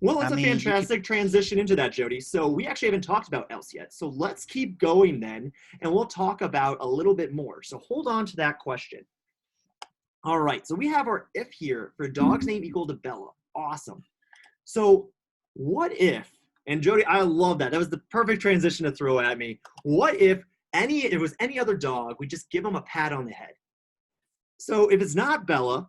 Well, that's a fantastic transition into that, Jody. So we actually haven't talked about else yet. So let's keep going then, and we'll talk about a little bit more. So hold on to that question. All right, so we have our if here for dog's name equal to Bella. Awesome. So what if, and Jody, I love that. That was the perfect transition to throw at me. What if it was any other dog, we just give them a pat on the head? So if it's not Bella,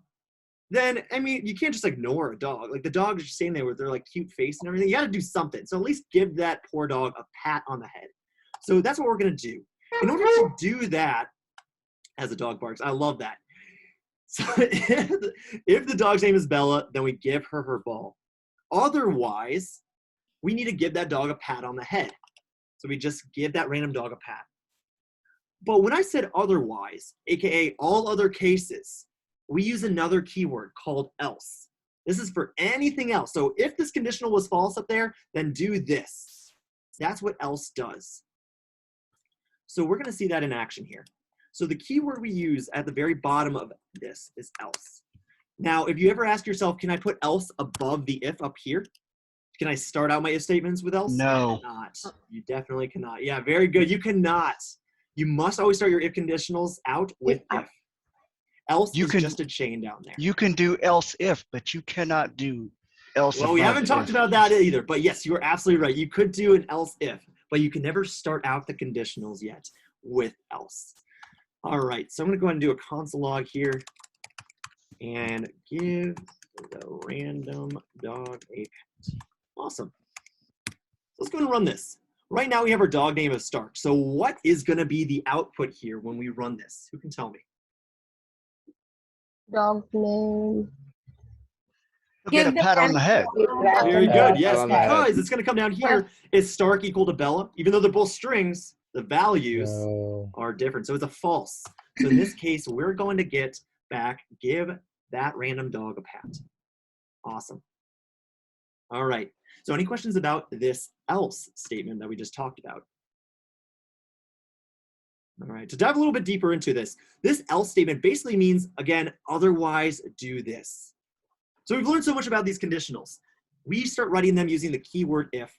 then, I mean, you can't just ignore a dog. Like, the dog is just standing there with their, like, cute face and everything. You got to do something. So at least give that poor dog a pat on the head. So that's what we're going to do. In order to do that, as a dog barks, I love that. So if the dog's name is Bella, then we give her her ball. Otherwise, we need to give that dog a pat on the head. So we just give that random dog a pat. But when I said otherwise, aka all other cases, we use another keyword called else. This is for anything else. So if this conditional was false up there, then do this. That's what else does. So we're going to see that in action here. So the keyword we use at the very bottom of this is else. Now, if you ever ask yourself, can I put else above the if up here? Can I start out my if statements with else? No. You cannot. You definitely cannot. Yeah, very good. You cannot. You must always start your if conditionals out with if. Else is just a chain down there. You can do else if, but you cannot do else Well, we haven't talked if. about that either, but yes, you are absolutely right. You could do an else if, but you can never start out the conditionals yet with else. All right, so I'm going to go ahead and do a console log here and give the random dog a pat. Awesome. Let's go and run this. Right now we have our dog name of Stark. So what is going to be the output here when we run this? Who can tell me? Dog name. Get a pat on the head. Very good. Yes, because it's going to come down here. Is Stark equal to Bella? Even though they're both strings, the values are different. So it's a false. So in this case, we're going to get back, give that random dog a pat. Awesome. All right. So any questions about this else statement that we just talked about? All right, to dive a little bit deeper into this else statement basically means, again, otherwise do this. So we've learned so much about these conditionals. We start writing them using the keyword if.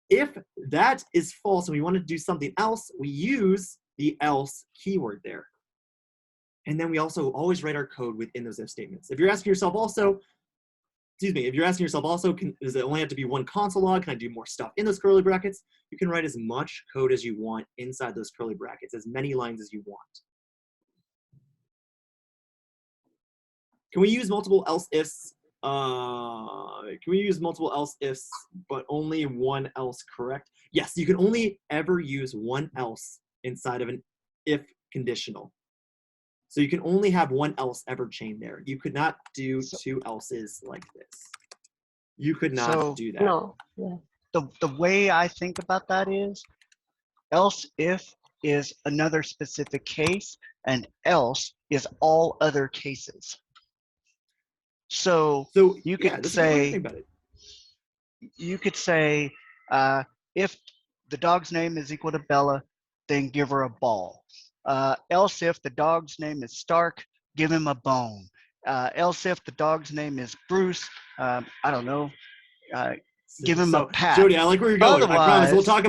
If that is false and we want to do something else, we use the else keyword there. And then we also always write our code within those if statements. If you're asking yourself also, does it only have to be one console log? Can I do more stuff in those curly brackets? You can write as much code as you want inside those curly brackets, as many lines as you want. Can we use multiple else ifs? But only one else, correct? Yes, you can only ever use one else inside of an if conditional. So you can only have one else ever chain there. You could not do two else's like this. You could not do that. No. Yeah. The way I think about that is, else if is another specific case, and else is all other cases. So you could say, if the dog's name is equal to Bella, then give her a ball. Else if the dog's name is Stark, give him a bone. Else if the dog's name is Bruce, I don't know, give him a pat. Jody, I like where you're going. Otherwise, I promise we'll talk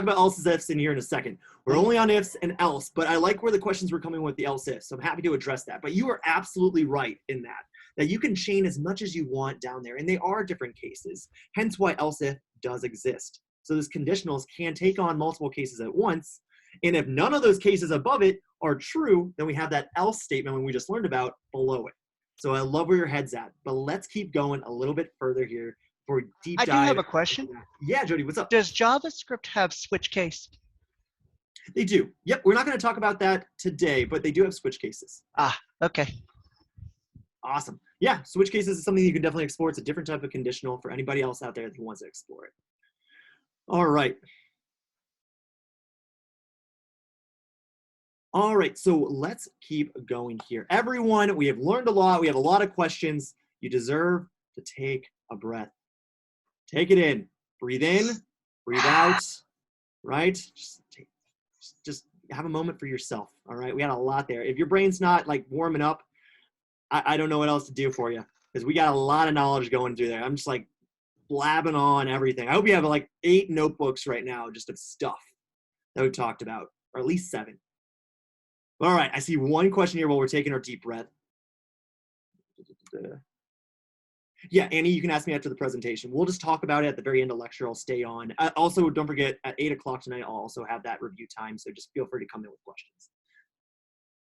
about else's ifs in here in a second. We're only on ifs and else, but I like where the questions were coming with the else ifs, so I'm happy to address that. But you are absolutely right in that you can chain as much as you want down there, and they are different cases. Hence why else if does exist. So those conditionals can take on multiple cases at once. And if none of those cases above it are true, then we have that else statement we just learned about below it. So I love where your head's at, but let's keep going a little bit further here for deep dive. I do have a question. Yeah, Jody, what's up? Does JavaScript have switch case? They do. Yep, we're not going to talk about that today, but they do have switch cases. Ah, okay. Awesome. Yeah, switch cases is something you can definitely explore. It's a different type of conditional for anybody else out there who wants to explore it. All right. All right, so let's keep going here. Everyone, we have learned a lot. We have a lot of questions. You deserve to take a breath. Take it in. Breathe in, breathe out, right? Just have a moment for yourself, all right? We got a lot there. If your brain's not like warming up, I don't know what else to do for you because we got a lot of knowledge going through there. I'm just like blabbing on everything. I hope you have like 8 notebooks right now just of stuff that we've talked about, or at least 7. All right, I see one question here while we're taking our deep breath. Yeah, Annie, you can ask me after the presentation. We'll just talk about it at the very end of lecture. I'll stay on. Also, don't forget, at 8 o'clock tonight, I'll also have that review time, so just feel free to come in with questions.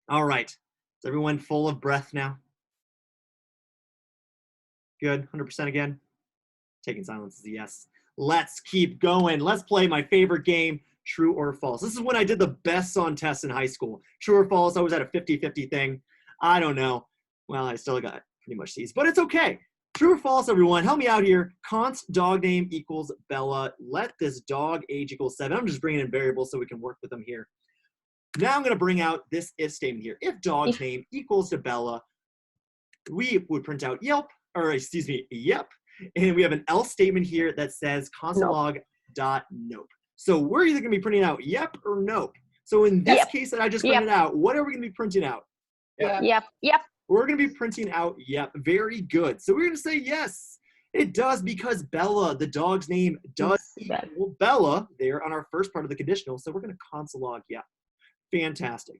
All right, is everyone full of breath now? Good, 100% again? Taking silence is a yes. Let's keep going. Let's play my favorite game, true or false. This is when I did the best on tests in high school. True or false, I was at a 50-50 thing. I don't know. Well, I still got pretty much C's, but it's okay. True or false, everyone? Help me out here. Const dog name equals Bella. Let this dog age equals 7. I'm just bringing in variables so we can work with them here. Now I'm going to bring out this if statement here. If dog's name equals to Bella, we would print out yep. And we have an else statement here that says console.log.nope. So we're either going to be printing out yep or nope. So in this case that I just printed out, what are we going to be printing out? Yep. We're going to be printing out yep. Very good. So we're going to say yes. It does because Bella, the dog's name, does equal Bella there on our first part of the conditional. So we're going to console log yep. Fantastic.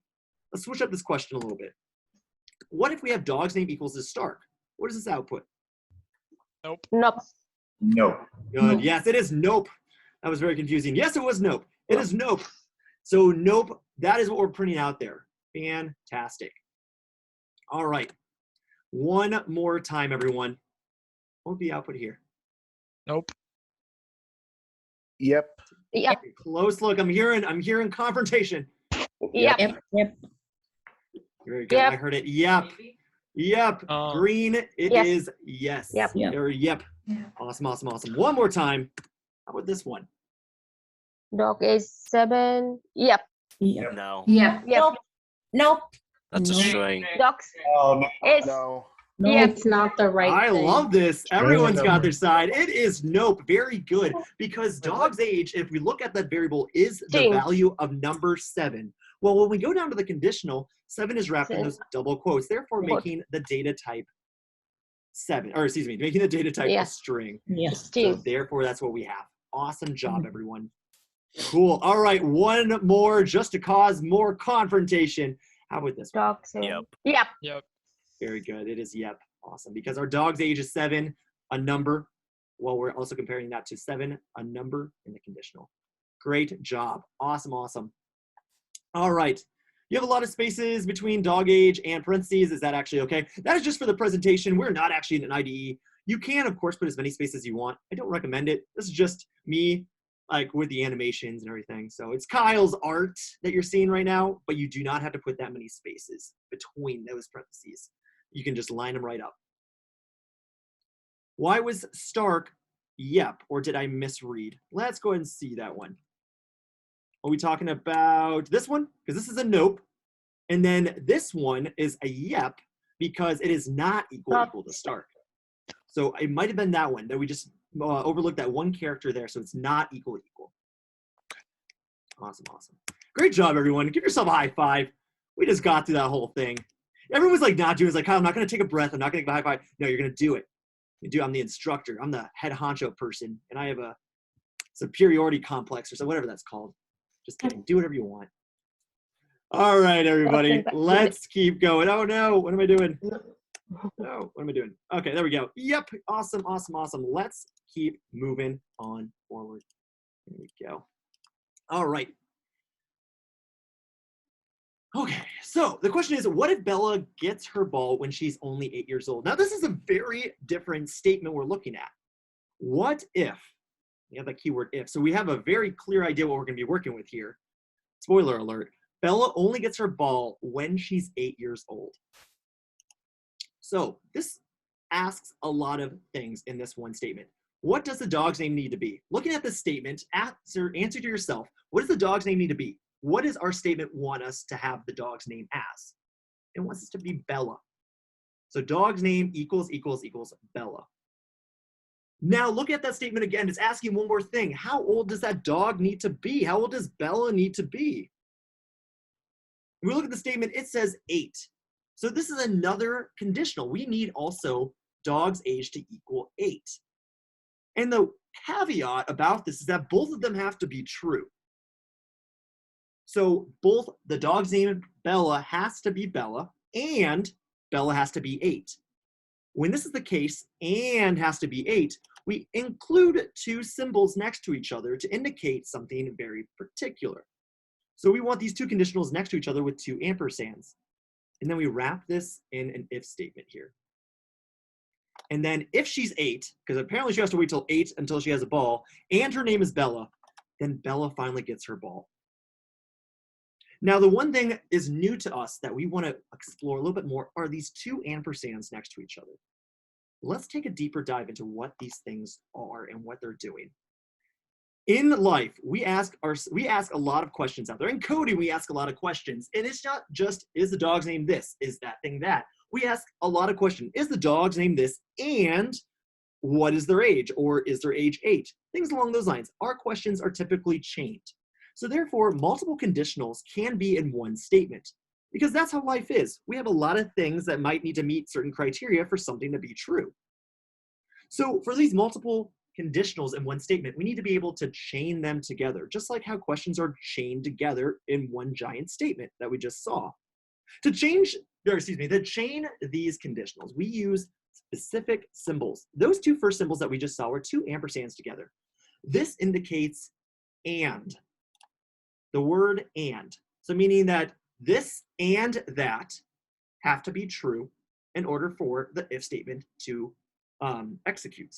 Let's switch up this question a little bit. What if we have dog's name equals to Stark? What is this output? Nope. Nope. Nope. Good. Yes, it is nope. That was very confusing. Yes, it was nope. It is nope. So nope, that is what we're printing out there. Fantastic. All right. One more time, everyone. What will be output here? Nope. Yep. Yep. Close look. I'm hearing confrontation. Yep. Very good. Yep. I heard it. Yep. Yep. Green. It is yes. Yep. Or yep. Awesome. One more time. How about this one? Dog is 7. Yep. No. Yep. Nope. That's a string. Dogs is No. Yep. It's not the right I thing. love this. Everyone's got their side. It is nope. Very good. Because dog's age, if we look at that variable, is the String. value of number 7. Well, when we go down to the conditional, 7 is wrapped in those double quotes, therefore making the data type 7, or excuse me, making the data type a string. Yes. So therefore, that's what we have. Awesome job, everyone. Cool. All right, one more just to cause more confrontation. How about this one? Dog's name. Yep. Yep. Very good. It is yep. Awesome. Because our dog's age is 7, a number. Well, we're also comparing that to 7, a number in the conditional. Great job. Awesome, awesome. All right. You have a lot of spaces between dog age and parentheses. Is that actually okay? That is just for the presentation. We're not actually in an IDE. You can, of course, put as many spaces as you want. I don't recommend it. This is just me, like with the animations and everything. So it's Kyle's art that you're seeing right now, but you do not have to put that many spaces between those parentheses. You can just line them right up. Why was Stark yep, or did I misread? Let's go ahead and see that one. Are we talking about this one? Because this is a nope. And then this one is a yep because it is not equal to Stark. So it might have been that one that we just overlooked that one character there. So it's not equal. Awesome, awesome. Great job, everyone. Give yourself a high five. We just got through that whole thing. Everyone was like not doing it. It's like, Kyle, I'm not going to take a breath. I'm not going to give a high five. No, you're going to do it. I'm the instructor. I'm the head honcho person. And I have a superiority complex or so, whatever that's called. Just kidding. Do whatever you want. All right, everybody. Let's keep going. Oh, no. What am I doing? Oh, what am I doing? Okay, there we go. Yep. Awesome, awesome, awesome. Let's keep moving on forward. Here we go. All right. Okay, so the question is, what if Bella gets her ball when she's only 8 years old? Now, this is a very different statement we're looking at. What if? We have the keyword if. So we have a very clear idea what we're going to be working with here. Spoiler alert. Bella only gets her ball when she's 8 years old. So this asks a lot of things in this one statement. What does the dog's name need to be? Looking at this statement, answer to yourself, what does the dog's name need to be? What does our statement want us to have the dog's name as? It wants us to be Bella. So dog's name equals Bella. Now look at that statement again. It's asking one more thing. How old does that dog need to be? How old does Bella need to be? When we look at the statement, it says 8. So this is another conditional. We need also dog's age to equal 8. And the caveat about this is that both of them have to be true. So both the dog's name Bella has to be Bella and Bella has to be 8. When this is the case and has to be 8, we include 2 symbols next to each other to indicate something very particular. So we want these 2 conditionals next to each other with 2 ampersands. And then we wrap this in an if statement here. And then if she's 8, because apparently she has to wait till 8 until she has a ball, and her name is Bella, then Bella finally gets her ball. Now, the one thing is new to us that we want to explore a little bit more are these 2 ampersands next to each other. Let's take a deeper dive into what these things are and what they're doing. In life, we ask a lot of questions out there. In coding, we ask a lot of questions. And it's not just, is the dog's name this? Is that thing that? We ask a lot of questions. Is the dog's name this? And what is their age? Or is their age 8? Things along those lines. Our questions are typically chained. So therefore, multiple conditionals can be in one statement because that's how life is. We have a lot of things that might need to meet certain criteria for something to be true. So for these multiple conditionals in one statement, we need to be able to chain them together, just like how questions are chained together in one giant statement that we just saw. To chain these conditionals, we use specific symbols. Those 2 first symbols that we just saw were 2 ampersands together. This indicates and. The word and. So meaning that this and that have to be true in order for the if statement to execute,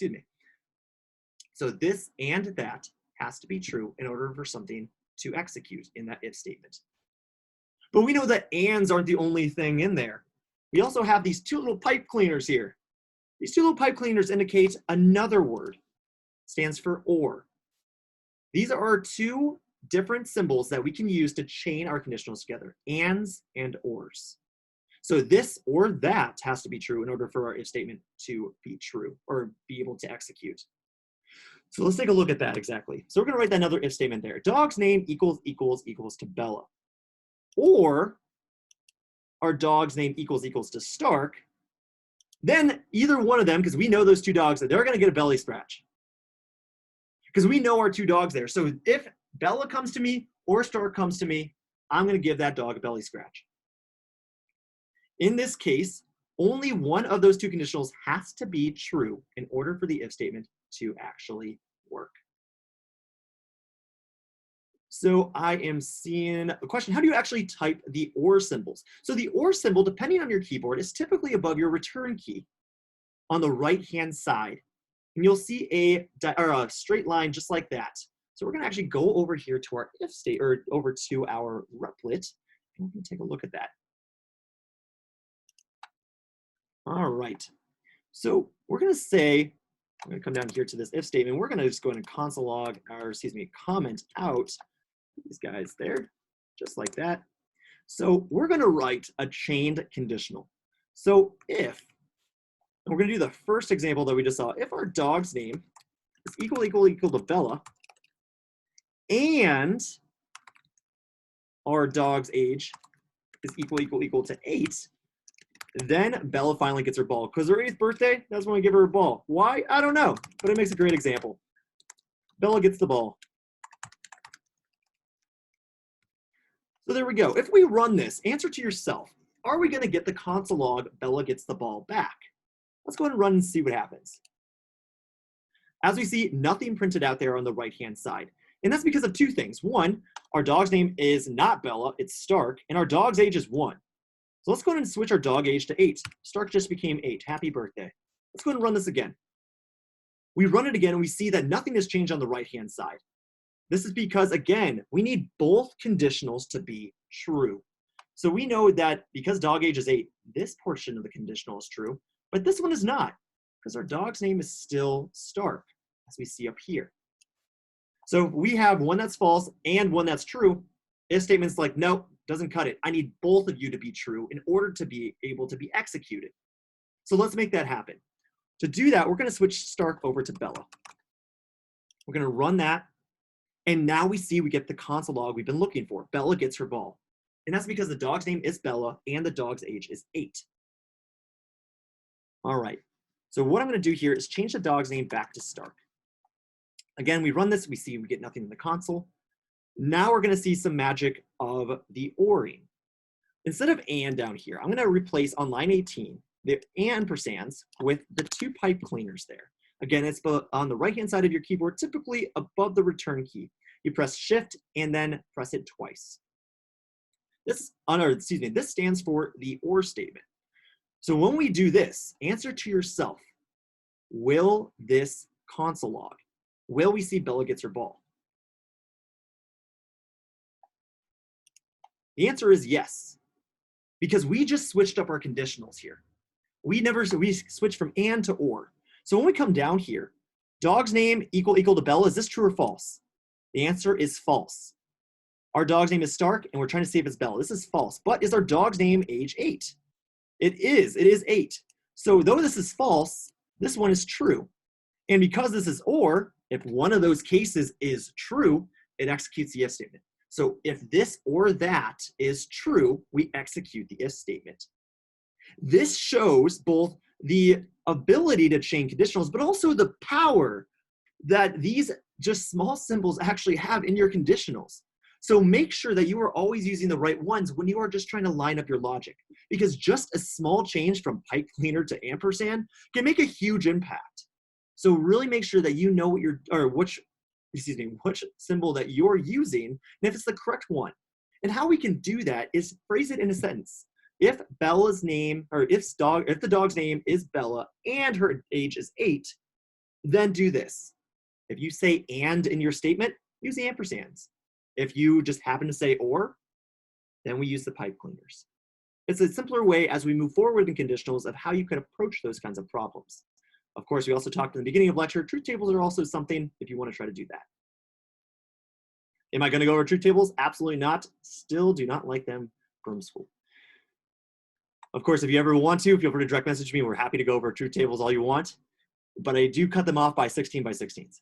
So this and that has to be true in order for something to execute in that if statement. But we know that ands aren't the only thing in there. We also have these 2 little pipe cleaners here. These 2 little pipe cleaners indicate another word. It stands for or. These are our 2 different symbols that we can use to chain our conditionals together, ands and ors. So this or that has to be true in order for our if statement to be true or be able to execute. So let's take a look at that exactly. So we're going to write that another if statement there. Dog's name equals to Bella. Or our dog's name equals to Stark. Then either one of them, because we know those 2 dogs, they're going to get a belly scratch. Because we know our 2 dogs there. So if Bella comes to me or Stark comes to me, I'm going to give that dog a belly scratch. In this case, only one of those two conditionals has to be true in order for the if statement to actually work. So I am seeing a question, how do you actually type the OR symbols? So the OR symbol, depending on your keyboard, is typically above your return key on the right-hand side. And you'll see a straight line just like that. So we're gonna actually go over here to our if state, or over to our replit, and we can take a look at that. All right, so we're gonna say, I'm gonna come down here to this if statement. We're gonna just go ahead and console log, or excuse me, comment out these guys there, just like that. So we're gonna write a chained conditional. So if, and we're gonna do the first example that we just saw, if our dog's name is equal to Bella, and our dog's age is equal to 8, then Bella finally gets her ball. Because her 8th birthday, that's when we give her a ball. Why? I don't know, but it makes a great example. Bella gets the ball. So there we go. If we run this, answer to yourself, are we gonna get the console log, Bella gets the ball back? Let's go ahead and run and see what happens. As we see, nothing printed out there on the right-hand side. And that's because of two things. One, our dog's name is not Bella, it's Stark, and our dog's age is 1. So let's go ahead and switch our dog age to 8. Stark just became 8. Happy birthday. Let's go ahead and run this again. We run it again and we see that nothing has changed on the right-hand side. This is because, again, we need both conditionals to be true. So we know that because dog age is 8, this portion of the conditional is true, but this one is not, because our dog's name is still Stark, as we see up here. So we have one that's false and one that's true. If statement's like, nope, doesn't cut it. I need both of you to be true in order to be able to be executed. So let's make that happen. To do that, we're going to switch Stark over to Bella. We're going to run that. And now we see we get the console log we've been looking for. Bella gets her ball. And that's because the dog's name is Bella and the dog's age is 8. All right. So what I'm going to do here is change the dog's name back to Stark. Again, we run this, we see we get nothing in the console. Now we're going to see some magic of the ORing. Instead of and down here, I'm going to replace on line 18 the ampersands with the 2 pipe cleaners there. Again, it's on the right-hand side of your keyboard, typically above the return key. You press Shift and then press it twice. This stands for the OR statement. So when we do this, answer to yourself, will this console log, will we see Bella gets her ball? The answer is yes, because we just switched up our conditionals here. We switched from and to or. So when we come down here, dog's name equal to Bella, is this true or false? The answer is false. Our dog's name is Stark, and we're trying to see if it's Bella. This is false, but is our dog's name age 8? It is 8. So though this is false, this one is true. And because this is or, if one of those cases is true, it executes the if statement. So if this or that is true, we execute the if statement. This shows both the ability to chain conditionals, but also the power that these just small symbols actually have in your conditionals. So make sure that you are always using the right ones when you are just trying to line up your logic, because just a small change from pipe cleaner to ampersand can make a huge impact. So really make sure that you know which symbol that you're using, and if it's the correct one. And how we can do that is phrase it in a sentence. If Bella's name, or if the dog's name is Bella and her age is 8, then do this. If you say and in your statement, use the ampersands. If you just happen to say or, then we use the pipe cleaners. It's a simpler way as we move forward in conditionals of how you could approach those kinds of problems. Of course, we also talked in the beginning of lecture, truth tables are also something if you want to try to do that. Am I going to go over truth tables? Absolutely not. Still do not like them from school. Of course, if you ever want to, feel free to direct message me. We're happy to go over truth tables all you want, but I do cut them off by 16 by 16s.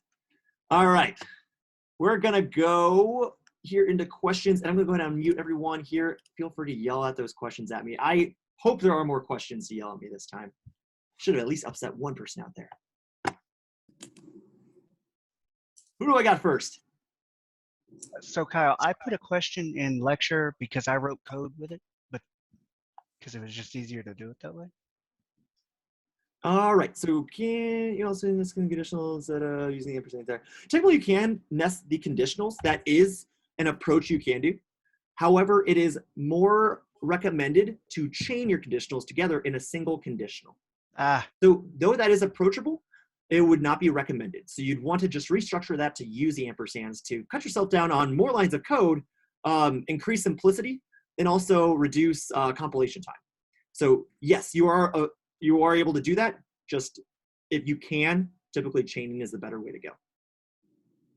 All right, we're gonna go here into questions, and I'm gonna go ahead and mute everyone here. Feel free to yell at those questions at me. I hope there are more questions to yell at me this time. Should have at least upset one person out there. Who do I got first? So Kyle, I put a question in lecture because I wrote code with it, but because it was just easier to do it that way. All right, so can you also nest conditionals that using the ampersand there? Technically, you can nest the conditionals. That is an approach you can do. However, it is more recommended to chain your conditionals together in a single conditional. So though that is approachable, it would not be recommended. So you'd want to just restructure that to use the ampersands to cut yourself down on more lines of code, increase simplicity, and also reduce compilation time. So yes, you are able to do that. Just if you can, typically chaining is the better way to go.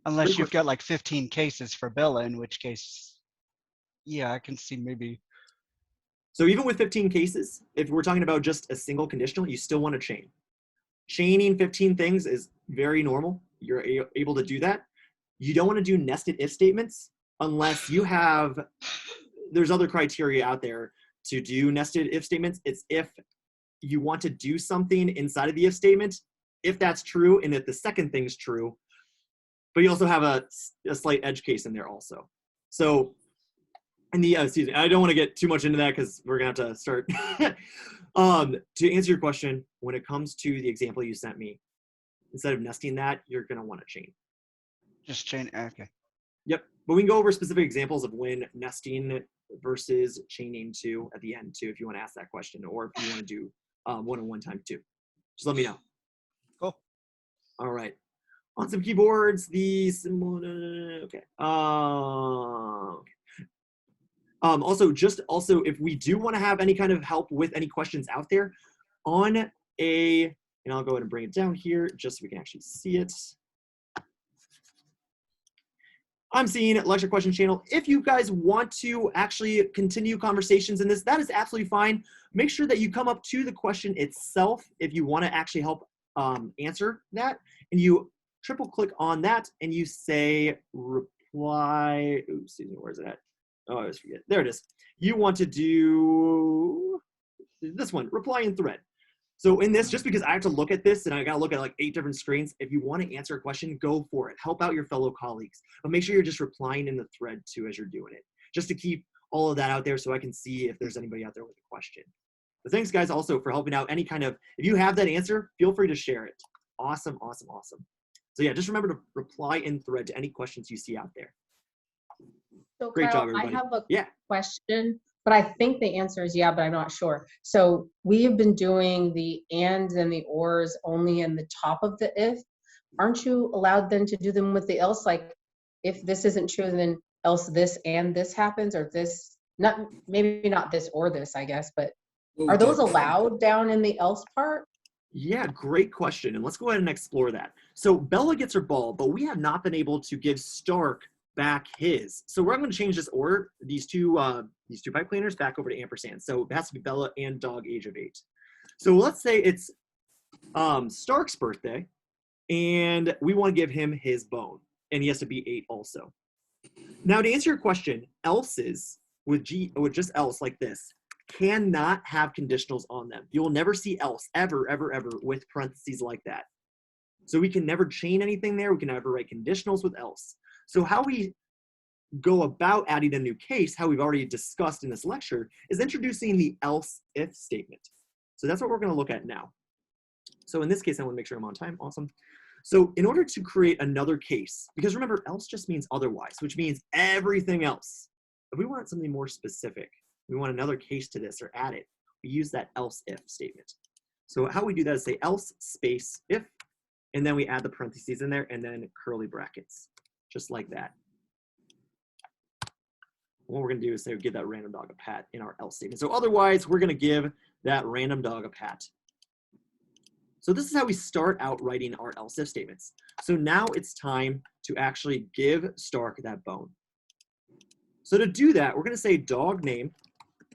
Unless you've got like 15 cases for Bella, in which case, yeah, I can see maybe. So even with 15 cases, if we're talking about just a single conditional, you still want to chain. Chaining 15 things is very normal. You're able to do that. You don't want to do nested if statements unless you have, there's other criteria out there to do nested if statements. It's if you want to do something inside of the if statement, if that's true, and if the second thing's true, but you also have a slight edge case in there also. So in the, excuse me, I don't want to get too much into that because we're gonna have to start. To answer your question, when it comes to the example you sent me, instead of nesting that, you're gonna want to chain. Just chain, okay. Yep, but we can go over specific examples of when nesting versus chaining too at the end too, if you want to ask that question, or if you want to do one-on-one time too. Just let me know. Cool. All right. On some keyboards, the symbol, okay. Okay. Also, if we do want to have any kind of help with any questions out there on and I'll go ahead and bring it down here just so we can actually see it. I'm seeing lecture question channel. If you guys want to actually continue conversations in this, that is absolutely fine. Make sure that you come up to the question itself if you want to actually help answer that, and you triple click on that and you say reply. Oops, excuse me, where is it at? Oh, I always forget. There it is. You want to do this one, reply in thread. So in this, just because I have to look at this and I got to look at like 8 different screens, if you want to answer a question, go for it. Help out your fellow colleagues. But make sure you're just replying in the thread too as you're doing it, just to keep all of that out there so I can see if there's anybody out there with a question. But thanks, guys, also for helping out any kind of, if you have that answer, feel free to share it. Awesome, awesome, awesome. So yeah, just remember to reply in thread to any questions you see out there. So Great Kyle, job, everybody. I have a question, but I think the answer is yeah, but I'm not sure. So we have been doing the ands and the ors only in the top of the if. Aren't you allowed then to do them with the else? Like if this isn't true, then else this and this happens, or this, not maybe not this or this, I guess, but are those allowed down in the else part? Yeah, great question. And let's go ahead and explore that. So Bella gets her ball, but we have not been able to give Stark back his. So we're going to change this order, these two pipe cleaners back over to ampersand. So it has to be Bella and dog age of 8. So let's say it's Stark's birthday and we want to give him his bone and he has to be 8 also. Now to answer your question, else's with just else like this cannot have conditionals on them. You will never see else ever, ever, ever with parentheses like that. So we can never chain anything there. We can never write conditionals with else. So how we go about adding a new case, how we've already discussed in this lecture, is introducing the else if statement. So that's what we're going to look at now. So in this case, I want to make sure I'm on time. Awesome. So in order to create another case, because remember, else just means otherwise, which means everything else. If we want something more specific, we want another case to this or add it, we use that else if statement. So how we do that is say else space if, and then we add the parentheses in there and then curly brackets, just like that. What we're going to do is say give that random dog a pat in our else statement. So otherwise, we're going to give that random dog a pat. So this is how we start out writing our else if statements. So now it's time to actually give Stark that bone. So to do that, we're going to say dog name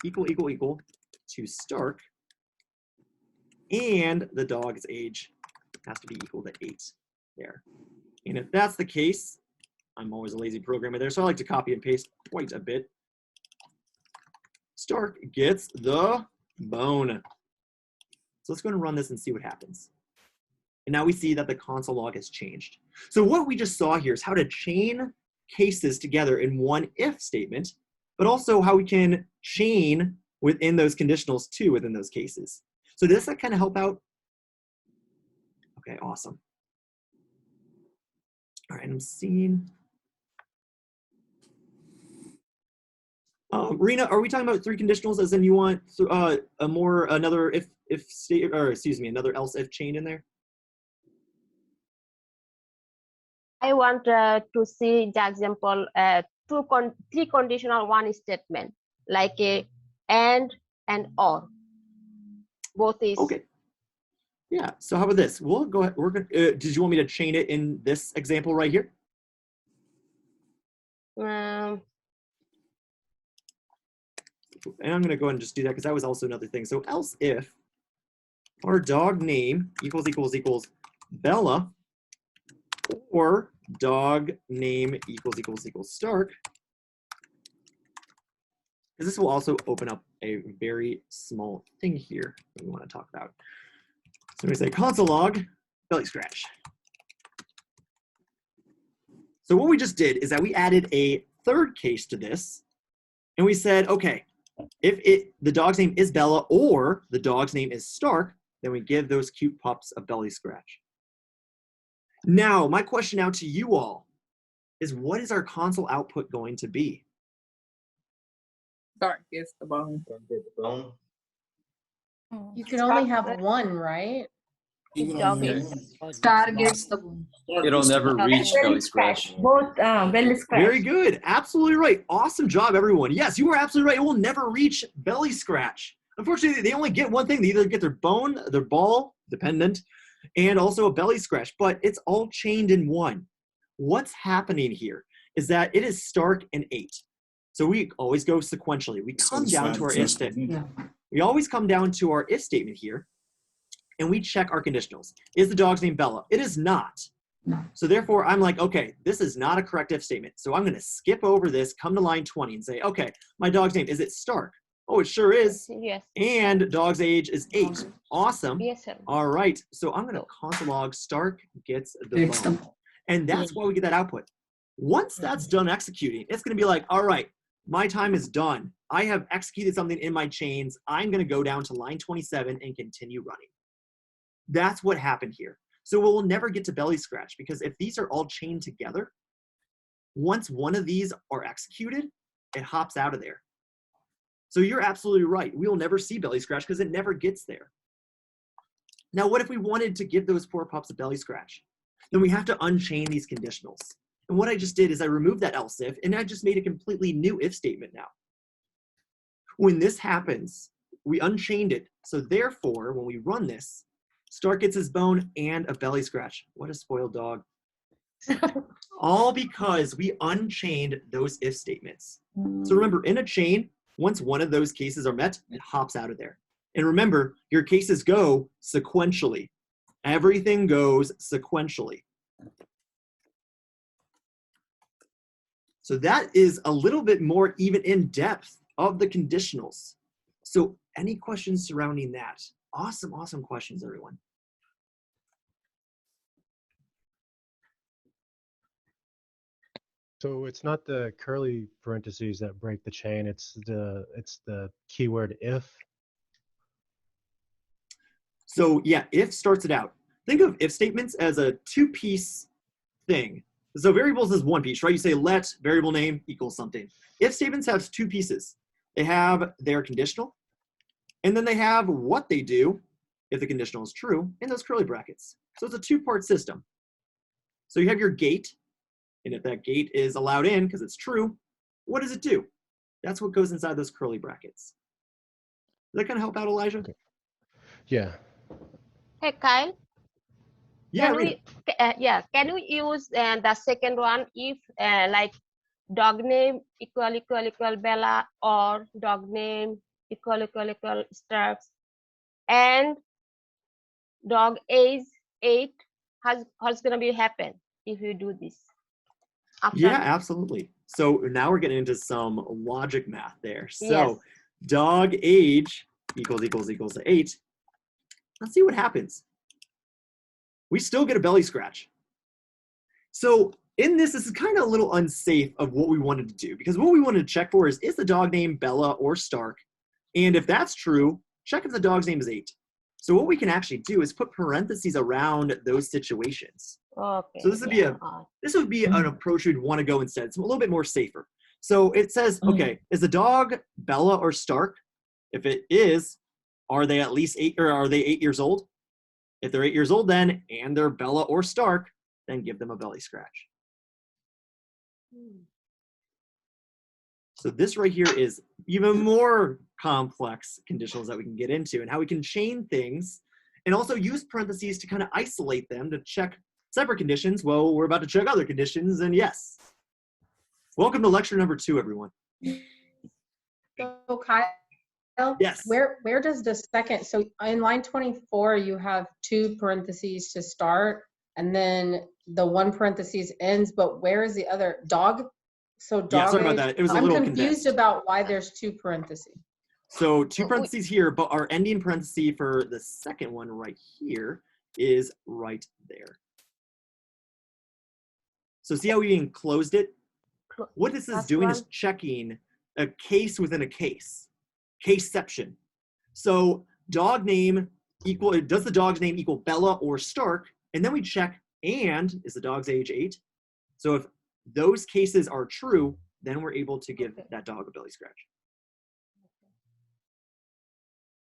equal to Stark, and the dog's age has to be equal to 8 there. And if that's the case, I'm always a lazy programmer there, so I like to copy and paste quite a bit. Stark gets the bone. So let's go and run this and see what happens. And now we see that the console log has changed. So what we just saw here is how to chain cases together in one if statement, but also how we can chain within those conditionals too, within those cases. So does that kind of help out? Okay, awesome. All right, I'm seeing. Rena, are we talking about 3 conditionals as in you want another if state, or excuse me, another else if chain in there? I want to see the example, 3 conditional 1 statement, like a and or. Both is. Okay. Yeah, so how about this? We'll go ahead, did you want me to chain it in this example right here? And I'm gonna go ahead and just do that because that was also another thing. So else if our dog name equals Bella, or dog name equals Stark, because this will also open up a very small thing here that we want to talk about. So we say console log belly scratch. So what we just did is that we added a third case to this, and we said, okay, if the dog's name is Bella or the dog's name is Stark, then we give those cute pups a belly scratch. Now, my question now to you all is, what is our console output going to be? Stark gets the bone. You can only have one, right? Star gets the bone. It'll never reach belly scratch. Both belly scratch. Very good. Absolutely right. Awesome job, everyone. Yes, you were absolutely right. It will never reach belly scratch. Unfortunately, they only get one thing. They either get their bone, their ball, dependent, and also a belly scratch, but it's all chained in one. What's happening here is that it is Stark and 8. So we always go sequentially. We come down to our if statement. Yeah. We always come down to our if statement here, and we check our conditionals. Is the dog's name Bella? It is not. No. So therefore, I'm like, okay, this is not a correct if statement. So I'm going to skip over this, come to line 20, and say, okay, my dog's name, is it Stark? Oh, it sure is. Yes. And dog's age is 8. Awesome. Yes, sir. All right. So I'm going to console log Stark gets the bone. And that's why we get that output. Once that's done executing, it's going to be like, all right, my time is done. I have executed something in my chains. I'm going to go down to line 27 and continue running. That's what happened here. So we'll never get to belly scratch, because if these are all chained together, once one of these are executed, it hops out of there. So you're absolutely right. We will never see belly scratch because it never gets there. Now, what if we wanted to give those poor pups a belly scratch? Then we have to unchain these conditionals. And what I just did is I removed that else if, and I just made a completely new if statement now. When this happens, we unchained it. So therefore, when we run this, Stark gets his bone and a belly scratch. What a spoiled dog. All because we unchained those if statements. So remember, in a chain, once one of those cases are met, it hops out of there. And remember, your cases go sequentially. Everything goes sequentially. So that is a little bit more even in depth of the conditionals. So any questions surrounding that? Awesome, awesome questions, everyone. So it's not the curly parentheses that break the chain, it's the keyword if. So yeah, if starts it out. Think of if statements as a 2-piece thing. So variables is one piece, right? You say let variable name equals something. If statements have 2 pieces. They have their conditional, and then they have what they do if the conditional is true in those curly brackets. So it's a 2-part system. So you have your gate, and if that gate is allowed in because it's true, what does it do? That's what goes inside those curly brackets. Does that kind of help out, Elijah? Okay. Yeah. Hey, Kyle. Yeah, can we use the second one if like dog name equal Bella, or dog name equal Starks, and dog age 8? How's gonna be happen if you do this? Yeah, absolutely. So now we're getting into some logic math there. So Yes. dog age equals 8. Let's see what happens. We still get a belly scratch. So in this is kind of a little unsafe of what we wanted to do, because what we wanted to check for is the dog name Bella or Stark? And if that's true, check if the dog's name is 8. So what we can actually do is put parentheses around those situations. Okay. So this would be an approach we'd want to go instead. It's a little bit more safer. So it says, okay, is the dog Bella or Stark? If it is, are they at least 8 or are they 8 years old? If they're 8 years old then, and they're Bella or Stark, then give them a belly scratch. So this right here is even more complex conditionals that we can get into and how we can chain things and also use parentheses to kind of isolate them to check separate conditions. Well, we're about to check other conditions, and yes. Welcome to lecture number 2, everyone. So Kyle, yes. Where does the second, so in line 24, you have 2 parentheses to start, and then the 1 parentheses ends, but where is the other dog? So dog yeah, sorry age, about that. It was a I'm little confused condensed. about why there's 2 parentheses. So 2 parentheses here, but our ending parenthesis for the second one right here is right there. So see how we enclosed it? What this is doing is checking a case within a case. Caseception. So dog name equal, does the dog's name equal Bella or Stark? And then we check, and is the dog's age 8? So if those cases are true, then we're able to give that dog a belly scratch.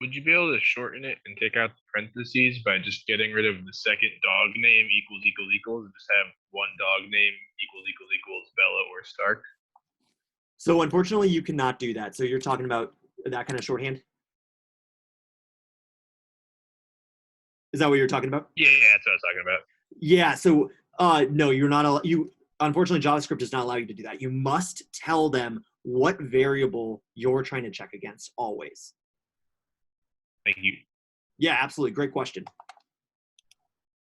Would you be able to shorten it and take out the parentheses by just getting rid of the second dog name equals and just have one dog name equals Bella or Stark? So unfortunately, you cannot do that. So you're talking about that kind of shorthand? Is that what you're talking about? Yeah, that's what I was talking about. Yeah, so no, you're not, unfortunately, JavaScript does not allow you to do that. You must tell them what variable you're trying to check against always. Thank you. Yeah, absolutely. Great question.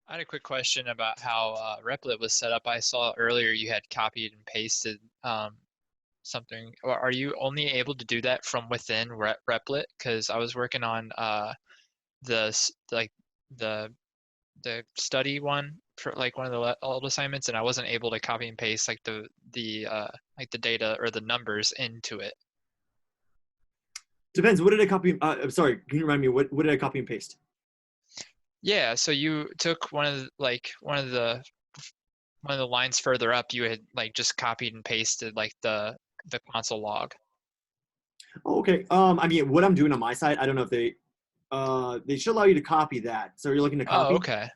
I had a quick question about how Replit was set up. I saw earlier you had copied and pasted something. Or are you only able to do that from within Replit? Because I was working on the study one for like one of the old assignments, and I wasn't able to copy and paste like the data or the numbers into it. Depends. What did I copy? I'm sorry. Can you remind me? What did I copy and paste? Yeah. So you took one of the lines further up. You had like just copied and pasted like the console log. Oh, okay. I mean, what I'm doing on my side, I don't know if they should allow you to copy that. So you're looking to copy. Oh, okay.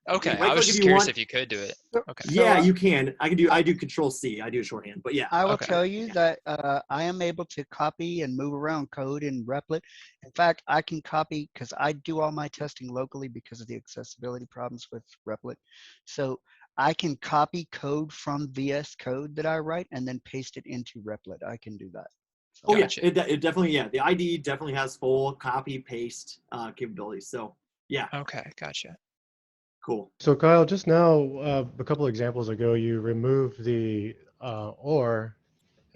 Okay. Right I was click just if you curious want. if you could do it. Okay. Yeah, you can. I do Control C. I do shorthand, but yeah. I will Okay. tell you that I am able to copy and move around code in Replit. In fact, I can copy because I do all my testing locally because of the accessibility problems with Replit. So I can copy code from VS Code that I write and then paste it into Replit. I can do that. So. Oh yeah, it definitely, yeah. The IDE definitely has full copy paste capabilities. So yeah. Okay, gotcha. Cool. So Kyle, just now, a couple examples ago, you removed the or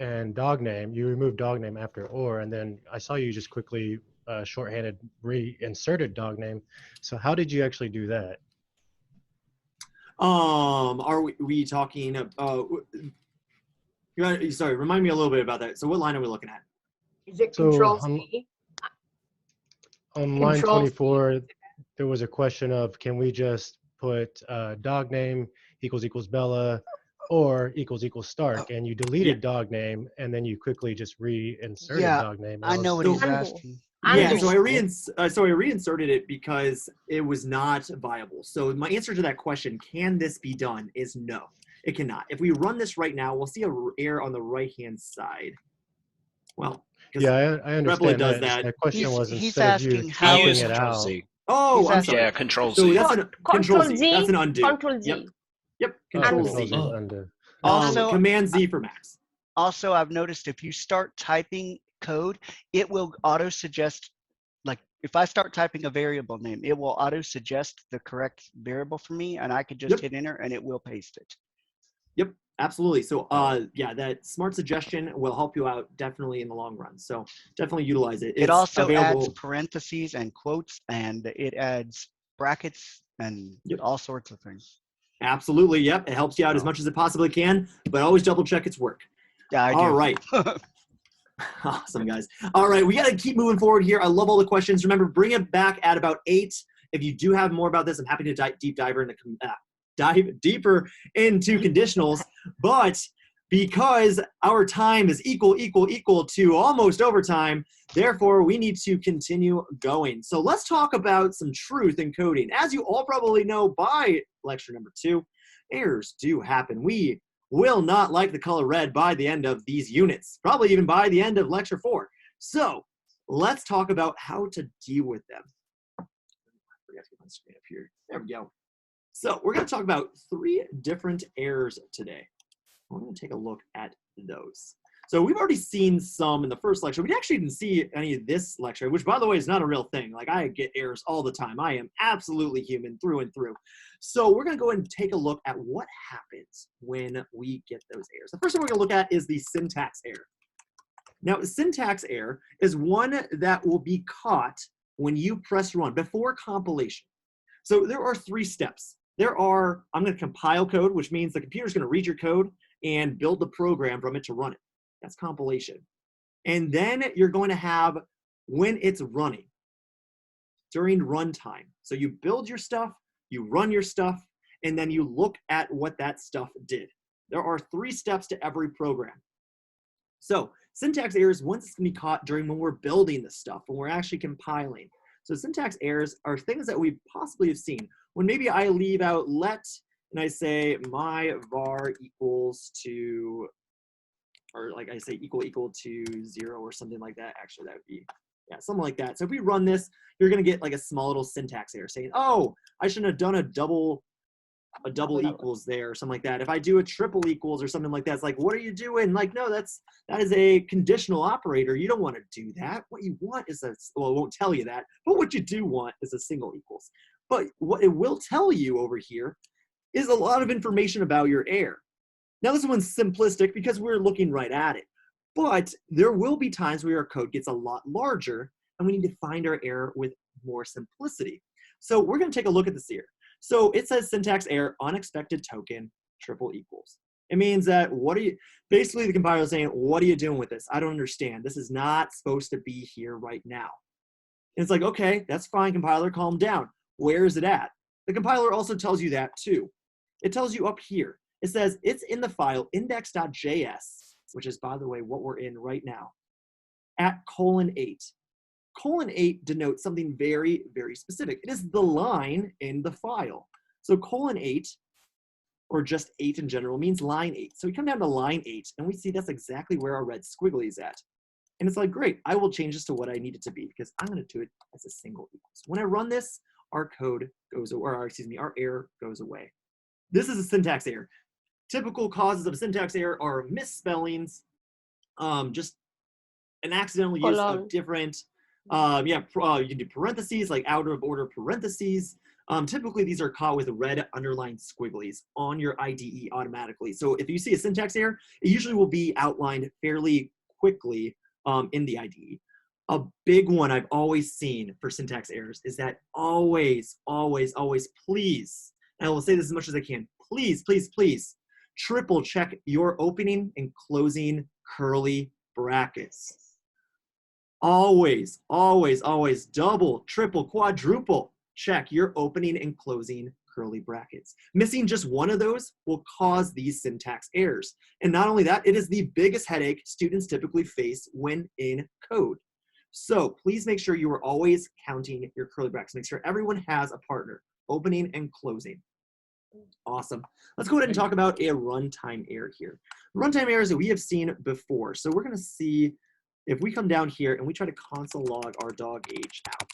and dog name. You removed dog name after or, and then I saw you just quickly shorthanded reinserted dog name. So how did you actually do that? Are we talking about? Sorry, remind me a little bit about that. So what line are we looking at? Is it Control So, C? on line Control 24, there was a question of, can we just put dog name equals Bella or equals Stark, and you deleted dog name and then you quickly just reinserted dog name. I know what he's asking. Yeah, so I reinserted it because it was not viable. So my answer to that question, can this be done, is no, it cannot. If we run this right now, we'll see an error on the right-hand side. Well, yeah, I understand Replit does that. My question was, he's instead of you asking how typing is it out. Oh, I'm sorry. Yeah, Control So Z. that's an Control Z. That's an undo. Control Z. Yep. Control Undo. Z. Undo. Also, Command Z for Max. Also, I've noticed if you start typing code, it will auto suggest, like if I start typing a variable name, it will auto suggest the correct variable for me, and I could just hit enter and it will paste it. Yep, absolutely. So yeah, that smart suggestion will help you out definitely in the long run. So definitely utilize it. It also available. adds parentheses and quotes, and it adds brackets and all sorts of things. Absolutely, yep. It helps you out as much as it possibly can, but always double check its work. Yeah, I do. All right. Awesome, guys. All right, we got to keep moving forward here. I love all the questions. Remember, bring it back at about 8. If you do have more about this, I'm happy to dive deeper into conditionals. But because our time is equal to almost overtime, therefore we need to continue going. So let's talk about some truth in coding. As you all probably know by lecture number 2, errors do happen. We will not like the color red by the end of these units, probably even by the end of lecture 4. So let's talk about how to deal with them. I forgot to get my screen up here. There we go. So we're going to talk about 3 different errors today. We're going to take a look at those. So we've already seen some in the first lecture. We actually didn't see any of this lecture, which, by the way, is not a real thing. Like, I get errors all the time. I am absolutely human through and through. So we're going to go ahead and take a look at what happens when we get those errors. The first one we're going to look at is the syntax error. Now, syntax error is one that will be caught when you press run before compilation. So there are 3 steps. I'm going to compile code, which means the computer's going to read your code and build the program from it to run it. That's compilation. And then you're going to have when it's running, during runtime. So you build your stuff, you run your stuff, and then you look at what that stuff did. There are 3 steps to every program. So syntax errors, once it's going to be caught during when we're building the stuff, when we're actually compiling. So syntax errors are things that we possibly have seen. When maybe I leave out let, and I say my var equals to, or like I say equal to 0 or something like that. Actually, that would be, yeah, something like that. So if we run this, you're going to get like a small little syntax error saying, oh, I shouldn't have done a double equals there or something like that. If I do a triple equals or something like that, it's like, what are you doing? Like, no, that is a conditional operator. You don't want to do that. What you want is well, it won't tell you that, but what you do want is a single equals. But what it will tell you over here is a lot of information about your error. Now, this one's simplistic because we're looking right at it, but there will be times where our code gets a lot larger and we need to find our error with more simplicity. So we're going to take a look at this here. So it says syntax error, unexpected token, triple equals. It means that basically the compiler is saying, what are you doing with this? I don't understand. This is not supposed to be here right now. And it's like, okay, that's fine, compiler, calm down. Where is it at? The compiler also tells you that too. It tells you up here. It says it's in the file index.js, which is, by the way, what we're in right now, at :8. :8 denotes something very, very specific. It is the line in the file. So :8, or just 8 in general, means line 8. So we come down to line 8, and we see that's exactly where our red squiggly is at. And it's like, great, I will change this to what I need it to be, because I'm going to do it as a single equals. When I run this, our code goes, or excuse me, our error goes away. This is a syntax error. Typical causes of syntax error are misspellings, just an accidental use of different, you can do parentheses, like out of order parentheses. Typically, these are caught with red underlined squigglies on your IDE automatically. So if you see a syntax error, it usually will be outlined fairly quickly in the IDE. A big one I've always seen for syntax errors is that always, always, always, please, and I will say this as much as I can, please, please, please, triple check your opening and closing curly brackets. Always, always, always double, triple, quadruple check your opening and closing curly brackets. Missing just one of those will cause these syntax errors. And not only that, it is the biggest headache students typically face when in code. So please make sure you are always counting your curly brackets. Make sure everyone has a partner, opening and closing. Awesome. Let's go ahead and talk about a runtime error here. Runtime errors that we have seen before. So we're going to see if we come down here and we try to console log our dog age out.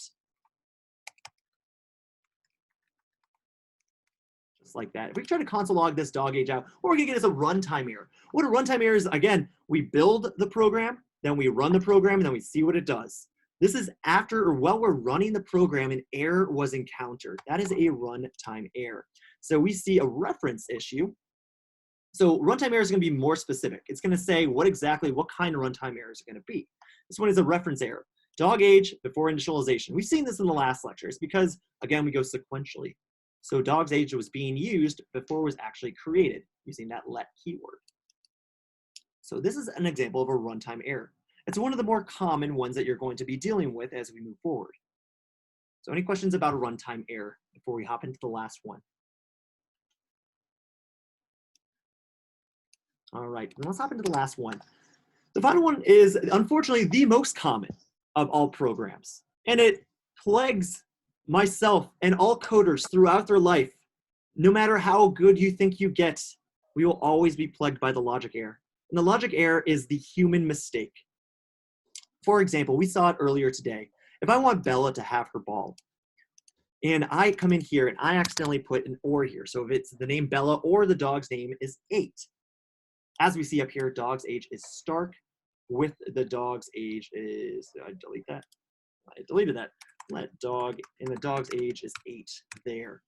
Just like that. If we try to console log this dog age out, what we're going to get is a runtime error. What a runtime error is, again, we build the program, then we run the program, and then we see what it does. This is after or while we're running the program, an error was encountered. That is a runtime error. So we see a reference issue. So runtime error is going to be more specific. It's going to say what kind of runtime error is it going to be. This one is a reference error. Dog age before initialization. We've seen this in the last lectures because, again, we go sequentially. So dog's age was being used before it was actually created using that let keyword. So this is an example of a runtime error. It's one of the more common ones that you're going to be dealing with as we move forward. So any questions about a runtime error before we hop into the last one? All right, let's hop into the last one. The final one is unfortunately the most common of all programs, and it plagues myself and all coders throughout their life. No matter how good you think you get, we will always be plagued by the logic error. And the logic error is the human mistake. For example, we saw it earlier today. If I want Bella to have her ball, and I come in here and I accidentally put an or here. So if it's the name Bella or the dog's name is 8. As we see up here, dog's age is Stark with the dog's age is, did I delete that? I deleted that. Let dog, and the dog's age is 8 there.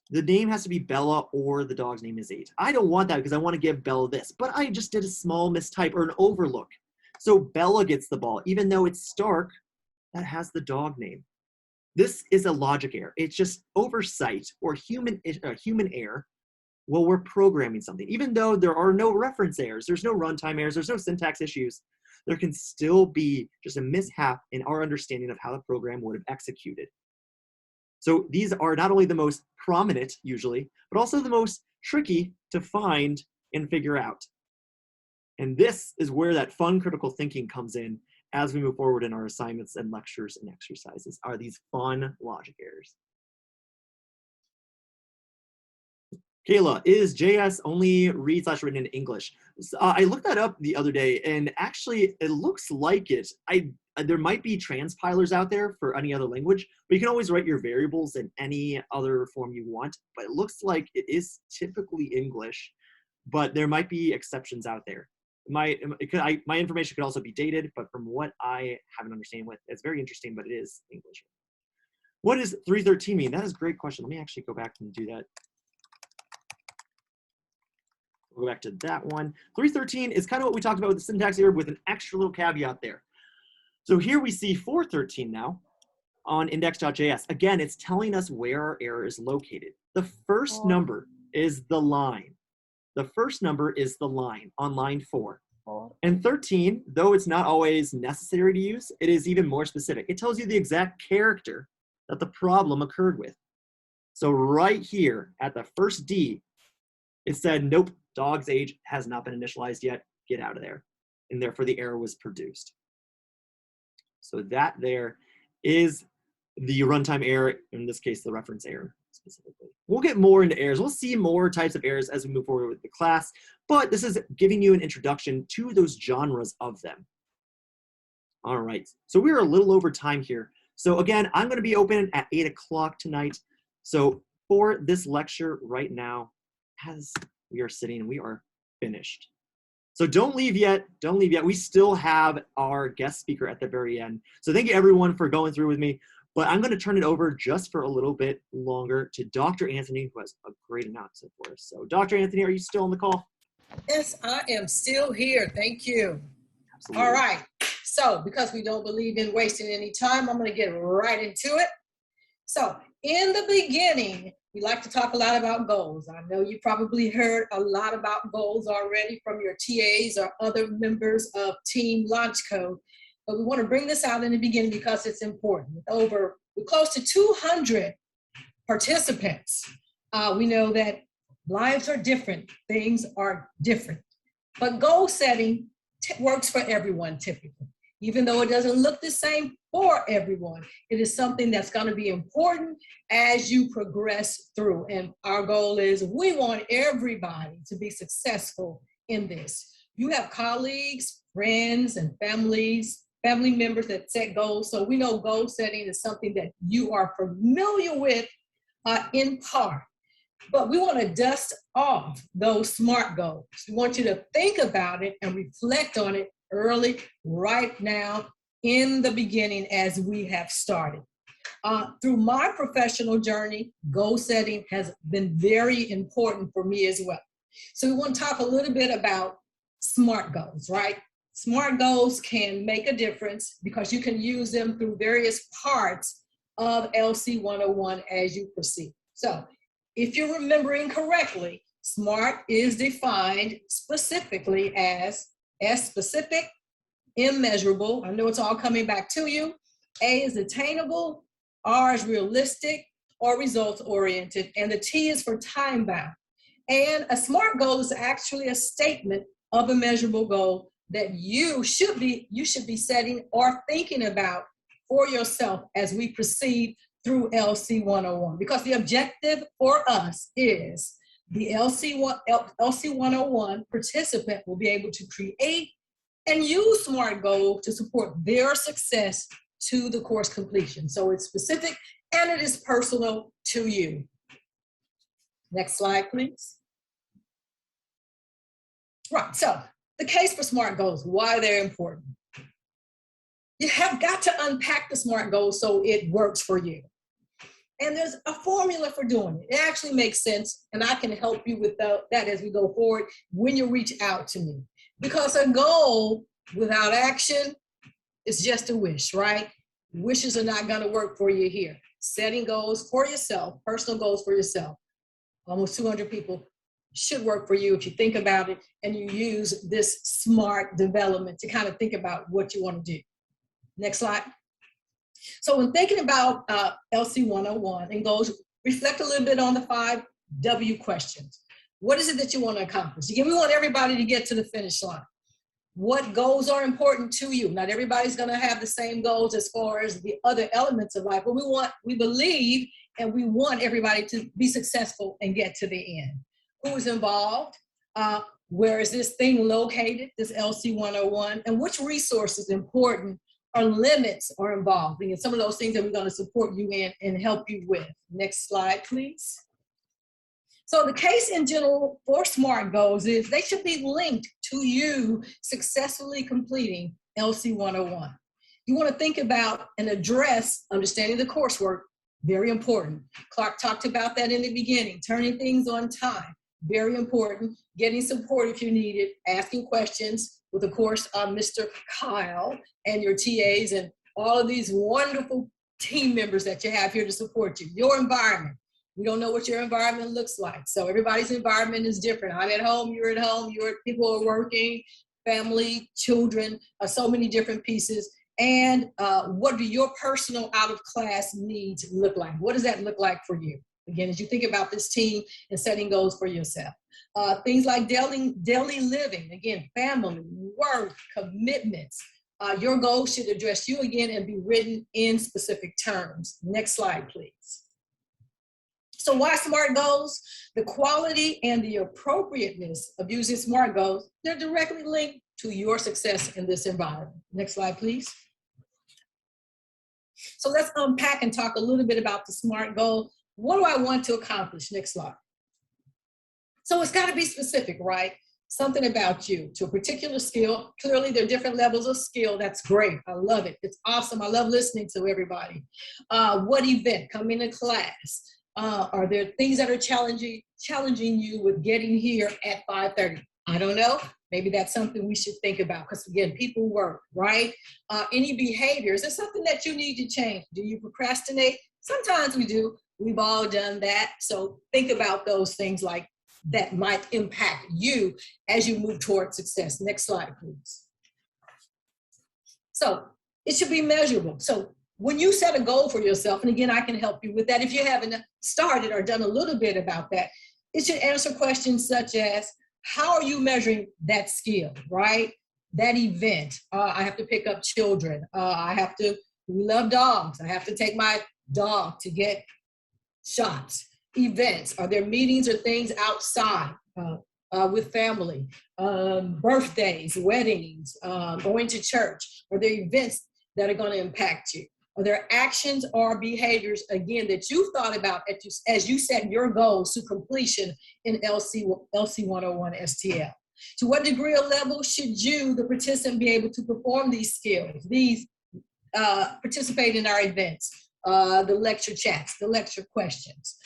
The name has to be Bella or the dog's name is 8. I don't want that because I want to give Bella this, but I just did a small mistype or an overlook. So Bella gets the ball, even though it's Stark that has the dog name. This is a logic error. It's just oversight or human error while we're programming something. Even though there are no reference errors, there's no runtime errors, there's no syntax issues, there can still be just a mishap in our understanding of how the program would have executed. So these are not only the most prominent, usually, but also the most tricky to find and figure out. And this is where that fun critical thinking comes in as we move forward in our assignments and lectures and exercises, are these fun logic errors. Kayla, is JS only read/written in English? I looked that up the other day, and actually it looks like it. There might be transpilers out there for any other language, but you can always write your variables in any other form you want. But it looks like it is typically English, but there might be exceptions out there. My information could also be dated, but from what I have an understanding with, it's very interesting, but it is English. What does 313 mean? That is a great question. Let me actually go back and do that. We'll go back to that one. 313 is kind of what we talked about with the syntax error with an extra little caveat there. So here we see 413 now on index.js. Again, it's telling us where our error is located. The first number is the line. The first number is the line on line 4. And 13, though it's not always necessary to use, it is even more specific. It tells you the exact character that the problem occurred with. So right here at the first D, it said, nope, dog's age has not been initialized yet. Get out of there. And therefore the error was produced. So that there is the runtime error, in this case, the reference error specifically. We'll get more into errors. We'll see more types of errors as we move forward with the class, but this is giving you an introduction to those genres of them. All right, so we're a little over time here. So again, I'm gonna be open at 8 o'clock tonight. So for this lecture right now, as we are sitting, we are finished. So don't leave yet, don't leave yet. We still have our guest speaker at the very end. So thank you everyone for going through with me, but I'm gonna turn it over just for a little bit longer to Dr. Anthony, who has a great announcement for us. So Dr. Anthony, are you still on the call? Yes, I am still here, thank you. Absolutely. All right, so because we don't believe in wasting any time, I'm gonna get right into it. So in the beginning, we like to talk a lot about goals. I know you probably heard a lot about goals already from your TAs or other members of Team Launch Code, but we want to bring this out in the beginning because it's important. With close to 200 participants, we know that lives are different, things are different, but goal setting works for everyone typically. Even though it doesn't look the same for everyone, it is something that's going to be important as you progress through. And our goal is we want everybody to be successful in this. You have colleagues, friends, and family members that set goals. So we know goal setting is something that you are familiar with in part. But we want to dust off those SMART goals. We want you to think about it and reflect on it early, right now, in the beginning as we have started. Through my professional journey, goal setting has been very important for me as well. So we want to talk a little bit about SMART goals, right? SMART goals can make a difference because you can use them through various parts of LC 101 as you proceed. So if you're remembering correctly, SMART is defined specifically as S specific, immeasurable. I know it's all coming back to you. A is attainable, R is realistic or results oriented, and the T is for time bound. And a SMART goal is actually a statement of a measurable goal that you should be setting or thinking about for yourself as we proceed through LC 101. Because the objective for us is the LC 101 participant will be able to create and use SMART goals to support their success to the course completion. So it's specific and it is personal to you. Next slide, please. Right, so the case for SMART goals, why they're important. You have got to unpack the SMART goals so it works for you. And there's a formula for doing it. It actually makes sense, and I can help you with that as we go forward when you reach out to me. Because a goal without action is just a wish, right? Wishes are not gonna work for you here. Setting goals for yourself, personal goals for yourself. Almost 200 people should work for you if you think about it and you use this SMART development to kind of think about what you want to do. Next slide. So when thinking about LC 101 and goals, reflect a little bit on the 5 W questions. What is it that you want to accomplish? Again, we want everybody to get to the finish line. What goals are important to you? Not everybody's going to have the same goals as far as the other elements of life, but we believe and we want everybody to be successful and get to the end. Who is involved? Where is this thing located, this LC 101? And which resources important or limits are involved? And some of those things that we're going to support you in and help you with. Next slide, please. So the case in general for SMART goals is they should be linked to you successfully completing LC 101. You want to think about and address understanding the coursework, very important. Clark talked about that in the beginning, turning things on time, very important. Getting support if you need it, asking questions with, of course, Mr. Kyle and your TAs and all of these wonderful team members that you have here to support you. Your environment. We don't know what your environment looks like. So everybody's environment is different. I'm at home, you're at home, people are working, family, children, so many different pieces. And what do your personal out of class needs look like? What does that look like for you? Again, as you think about this team and setting goals for yourself. Things like daily living, again, family, work, commitments. Your goals should address you again and be written in specific terms. Next slide, please. So why SMART goals? The quality and the appropriateness of using SMART goals, they're directly linked to your success in this environment. Next slide, please. So let's unpack and talk a little bit about the SMART goal. What do I want to accomplish? Next slide. So it's got to be specific, right? Something about you to a particular skill. Clearly, there are different levels of skill. That's great. I love it. It's awesome. I love listening to everybody. What event? Coming to class. Are there things that are challenging you with getting here at 5:30? I don't know. Maybe that's something we should think about because, again, people work, right? Any behaviors, is something that you need to change. Do you procrastinate? Sometimes we do. We've all done that. So think about those things like that might impact you as you move toward success. Next slide, please. So it should be measurable. So when you set a goal for yourself, and again, I can help you with that if you haven't started or done a little bit about that, it should answer questions such as, how are you measuring that skill, right? That event. I have to pick up children. We love dogs. I have to take my dog to get shots. Events. Are there meetings or things outside with family? Birthdays, weddings, going to church. Are there events that are going to impact you? Are there actions or behaviors, again, that you thought about as you set your goals to completion in LC 101 STL? To what degree or level should you, the participant, be able to perform these skills, participate in our events, the lecture chats, the lecture questions,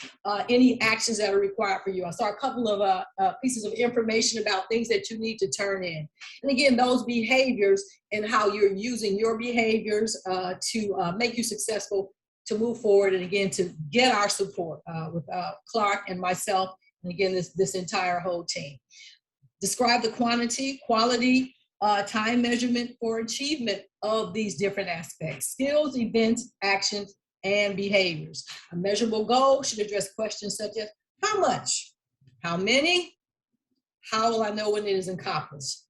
any actions that are required for you? I saw a couple of pieces of information about things that you need to turn in. And again, those behaviors and how you're using your behaviors to make you successful to move forward and again, to get our support with Clark and myself, and again, this entire whole team. Describe the quantity, quality, time measurement for achievement of these different aspects: skills, events, actions, and behaviors. A measurable goal should address questions such as how much, how many, how will I know when it is accomplished?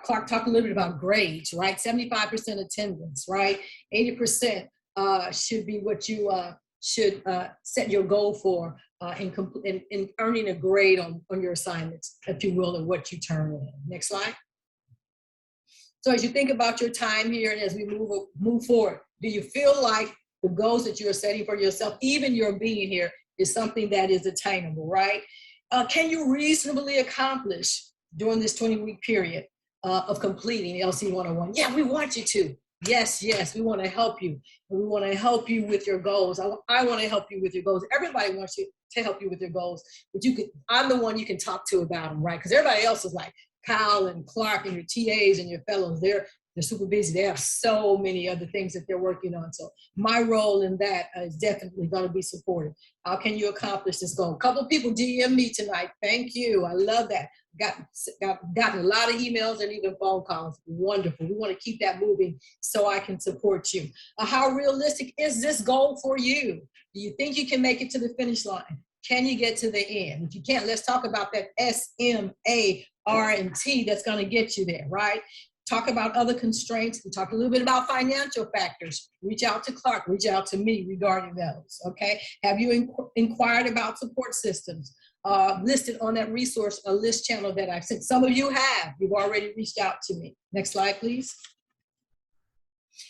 Clark talked a little bit about grades, right? 75% attendance, right? 80% should be what you should set your goal for in earning a grade on your assignments, if you will, and what you turn in. Next slide. So as you think about your time here and as we move forward, do you feel like the goals that you're setting for yourself, even your being here, is something that is attainable, right? Can you reasonably accomplish during this 20-week period of completing LC 101? Yeah, we want you to. Yes, yes, we want to help you. And we want to help you with your goals. I want to help you with your goals. Everybody wants you to help you with your goals, but I'm the one you can talk to about them, right? Because everybody else is like Kyle and Clark and your TAs and your fellows. They're super busy. They have so many other things that they're working on. So my role in that is definitely going to be supportive. How can you accomplish this goal? A couple of people DM me tonight. Thank you. I love that. Gotten a lot of emails and even phone calls. Wonderful. We want to keep that moving so I can support you. How realistic is this goal for you? Do you think you can make it to the finish line? Can you get to the end? If you can't, let's talk about that SMART that's going to get you there, right? Talk about other constraints. We talked a little bit about financial factors. Reach out to Clark, reach out to me regarding those, okay? Have you inquired about support systems listed on that resource, a list channel that I've sent? Some of you have. You've already reached out to me. Next slide, please.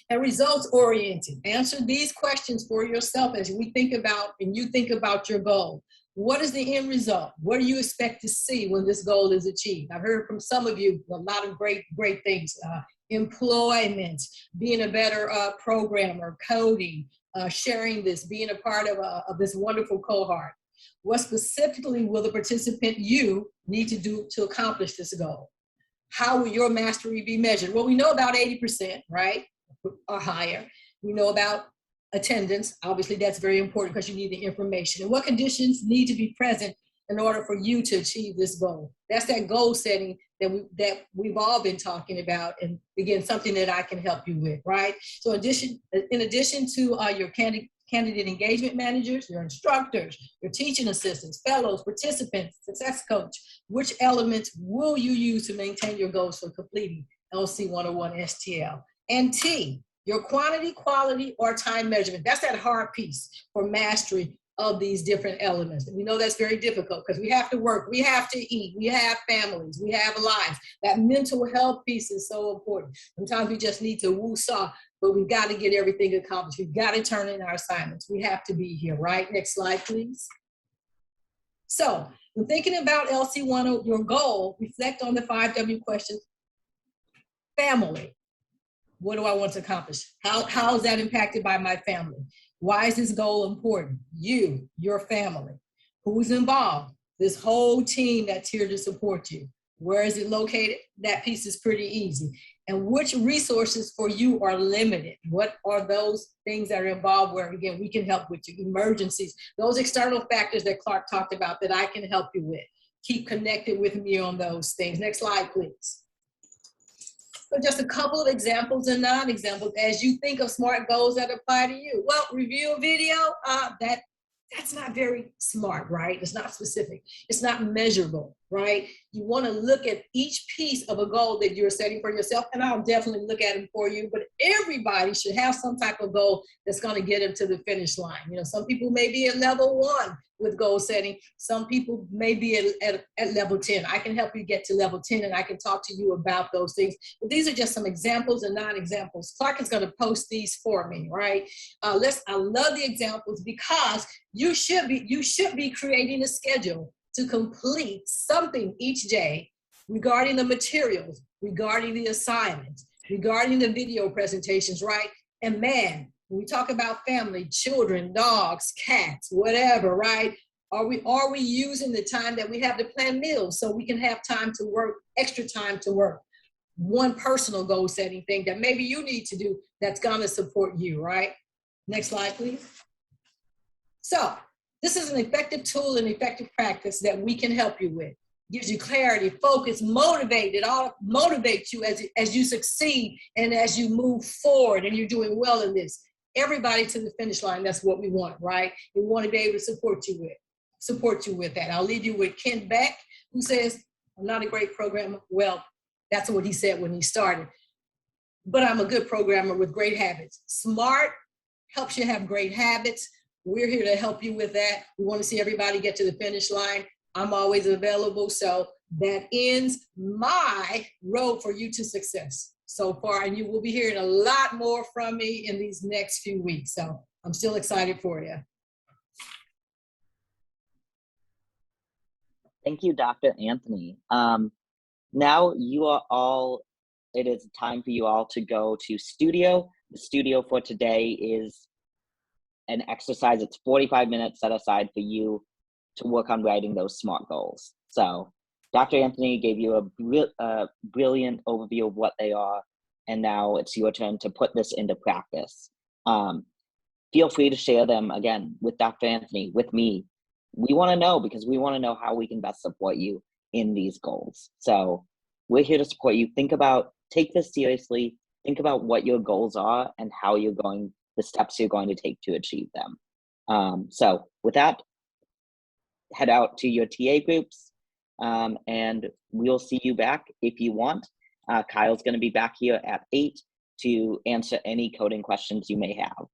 And results oriented. Answer these questions for yourself as we think about and you think about your goal. What is the end result? What do you expect to see when this goal is achieved? I've heard from some of you a lot of great things. Employment, being a better programmer, coding, sharing this, being a part of this wonderful cohort. What specifically will the participant you need to do to accomplish this goal? How will your mastery be measured? Well, we know about 80%, right, or higher. We know about attendance. Obviously, that's very important because you need the information. And what conditions need to be present in order for you to achieve this goal? That's that goal setting that we've all been talking about, and again, something that I can help you with, right? So in addition to your candidate engagement managers, your instructors, your teaching assistants, fellows, participants, success coach, which elements will you use to maintain your goals for completing LC 101 STL? And T, your quantity, quality, or time measurement. That's that hard piece for mastery of these different elements. And we know that's very difficult because we have to work, we have to eat, we have families, we have lives. That mental health piece is so important. Sometimes we just need to woo-saw, but we've got to get everything accomplished. We've got to turn in our assignments. We have to be here, right? Next slide, please. So when thinking about LC1, your goal, reflect on the 5W questions. Family. What do I want to accomplish? How is that impacted by my family? Why is this goal important? You, your family. Who's involved? This whole team that's here to support you. Where is it located? That piece is pretty easy. And which resources for you are limited? What are those things that are involved where, again, we can help with you? Emergencies, those external factors that Clark talked about that I can help you with. Keep connected with me on those things. Next slide, please. So just a couple of examples and non-examples as you think of SMART goals that apply to you. Well, review a video, that's not very smart, right? It's not specific. It's not measurable, right? You want to look at each piece of a goal that you're setting for yourself, and I'll definitely look at them for you, but everybody should have some type of goal that's going to get them to the finish line. You know, some people may be at level 1 with goal setting. Some people may be at level 10. I can help you get to level 10, and I can talk to you about those things. But these are just some examples and non-examples. Clark is going to post these for me, right? I love the examples because you should be creating a schedule to complete something each day regarding the materials, regarding the assignments, regarding the video presentations, right? And man, when we talk about family, children, dogs, cats, whatever, right? Are we using the time that we have to plan meals so we can have time to work, extra time to work? One personal goal setting thing that maybe you need to do that's gonna support you, right? Next slide, please. So this is an effective tool and effective practice that we can help you with. gives you clarity, focus, motivate. It all motivates you as you succeed and as you move forward and you're doing well in this. Everybody to the finish line, that's what we want, right? We want to be able to support you with that. I'll leave you with Kent Beck, who says, I'm not a great programmer. Well, that's what he said when he started. But I'm a good programmer with great habits. SMART helps you have great habits. We're here to help you with that. We want to see everybody get to the finish line. I'm always available. So that ends my road for you to success so far. And you will be hearing a lot more from me in these next few weeks. So I'm still excited for you. Thank you, Dr. Anthony. Now you are all, it is time for you all to go to studio. The studio for today is an exercise. It's 45 minutes set aside for you to work on writing those SMART goals. So Dr. Anthony gave you a brilliant overview of what they are, and now it's your turn to put this into practice. Feel free to share them again with Dr. Anthony, with me. We want to know, because we want to know how we can best support you in these goals. So we're here to support you. Take this seriously. Think about what your goals are and how the steps you're going to take to achieve them. So with that, head out to your TA groups, and we'll see you back if you want. Kyle's going to be back here at 8 to answer any coding questions you may have.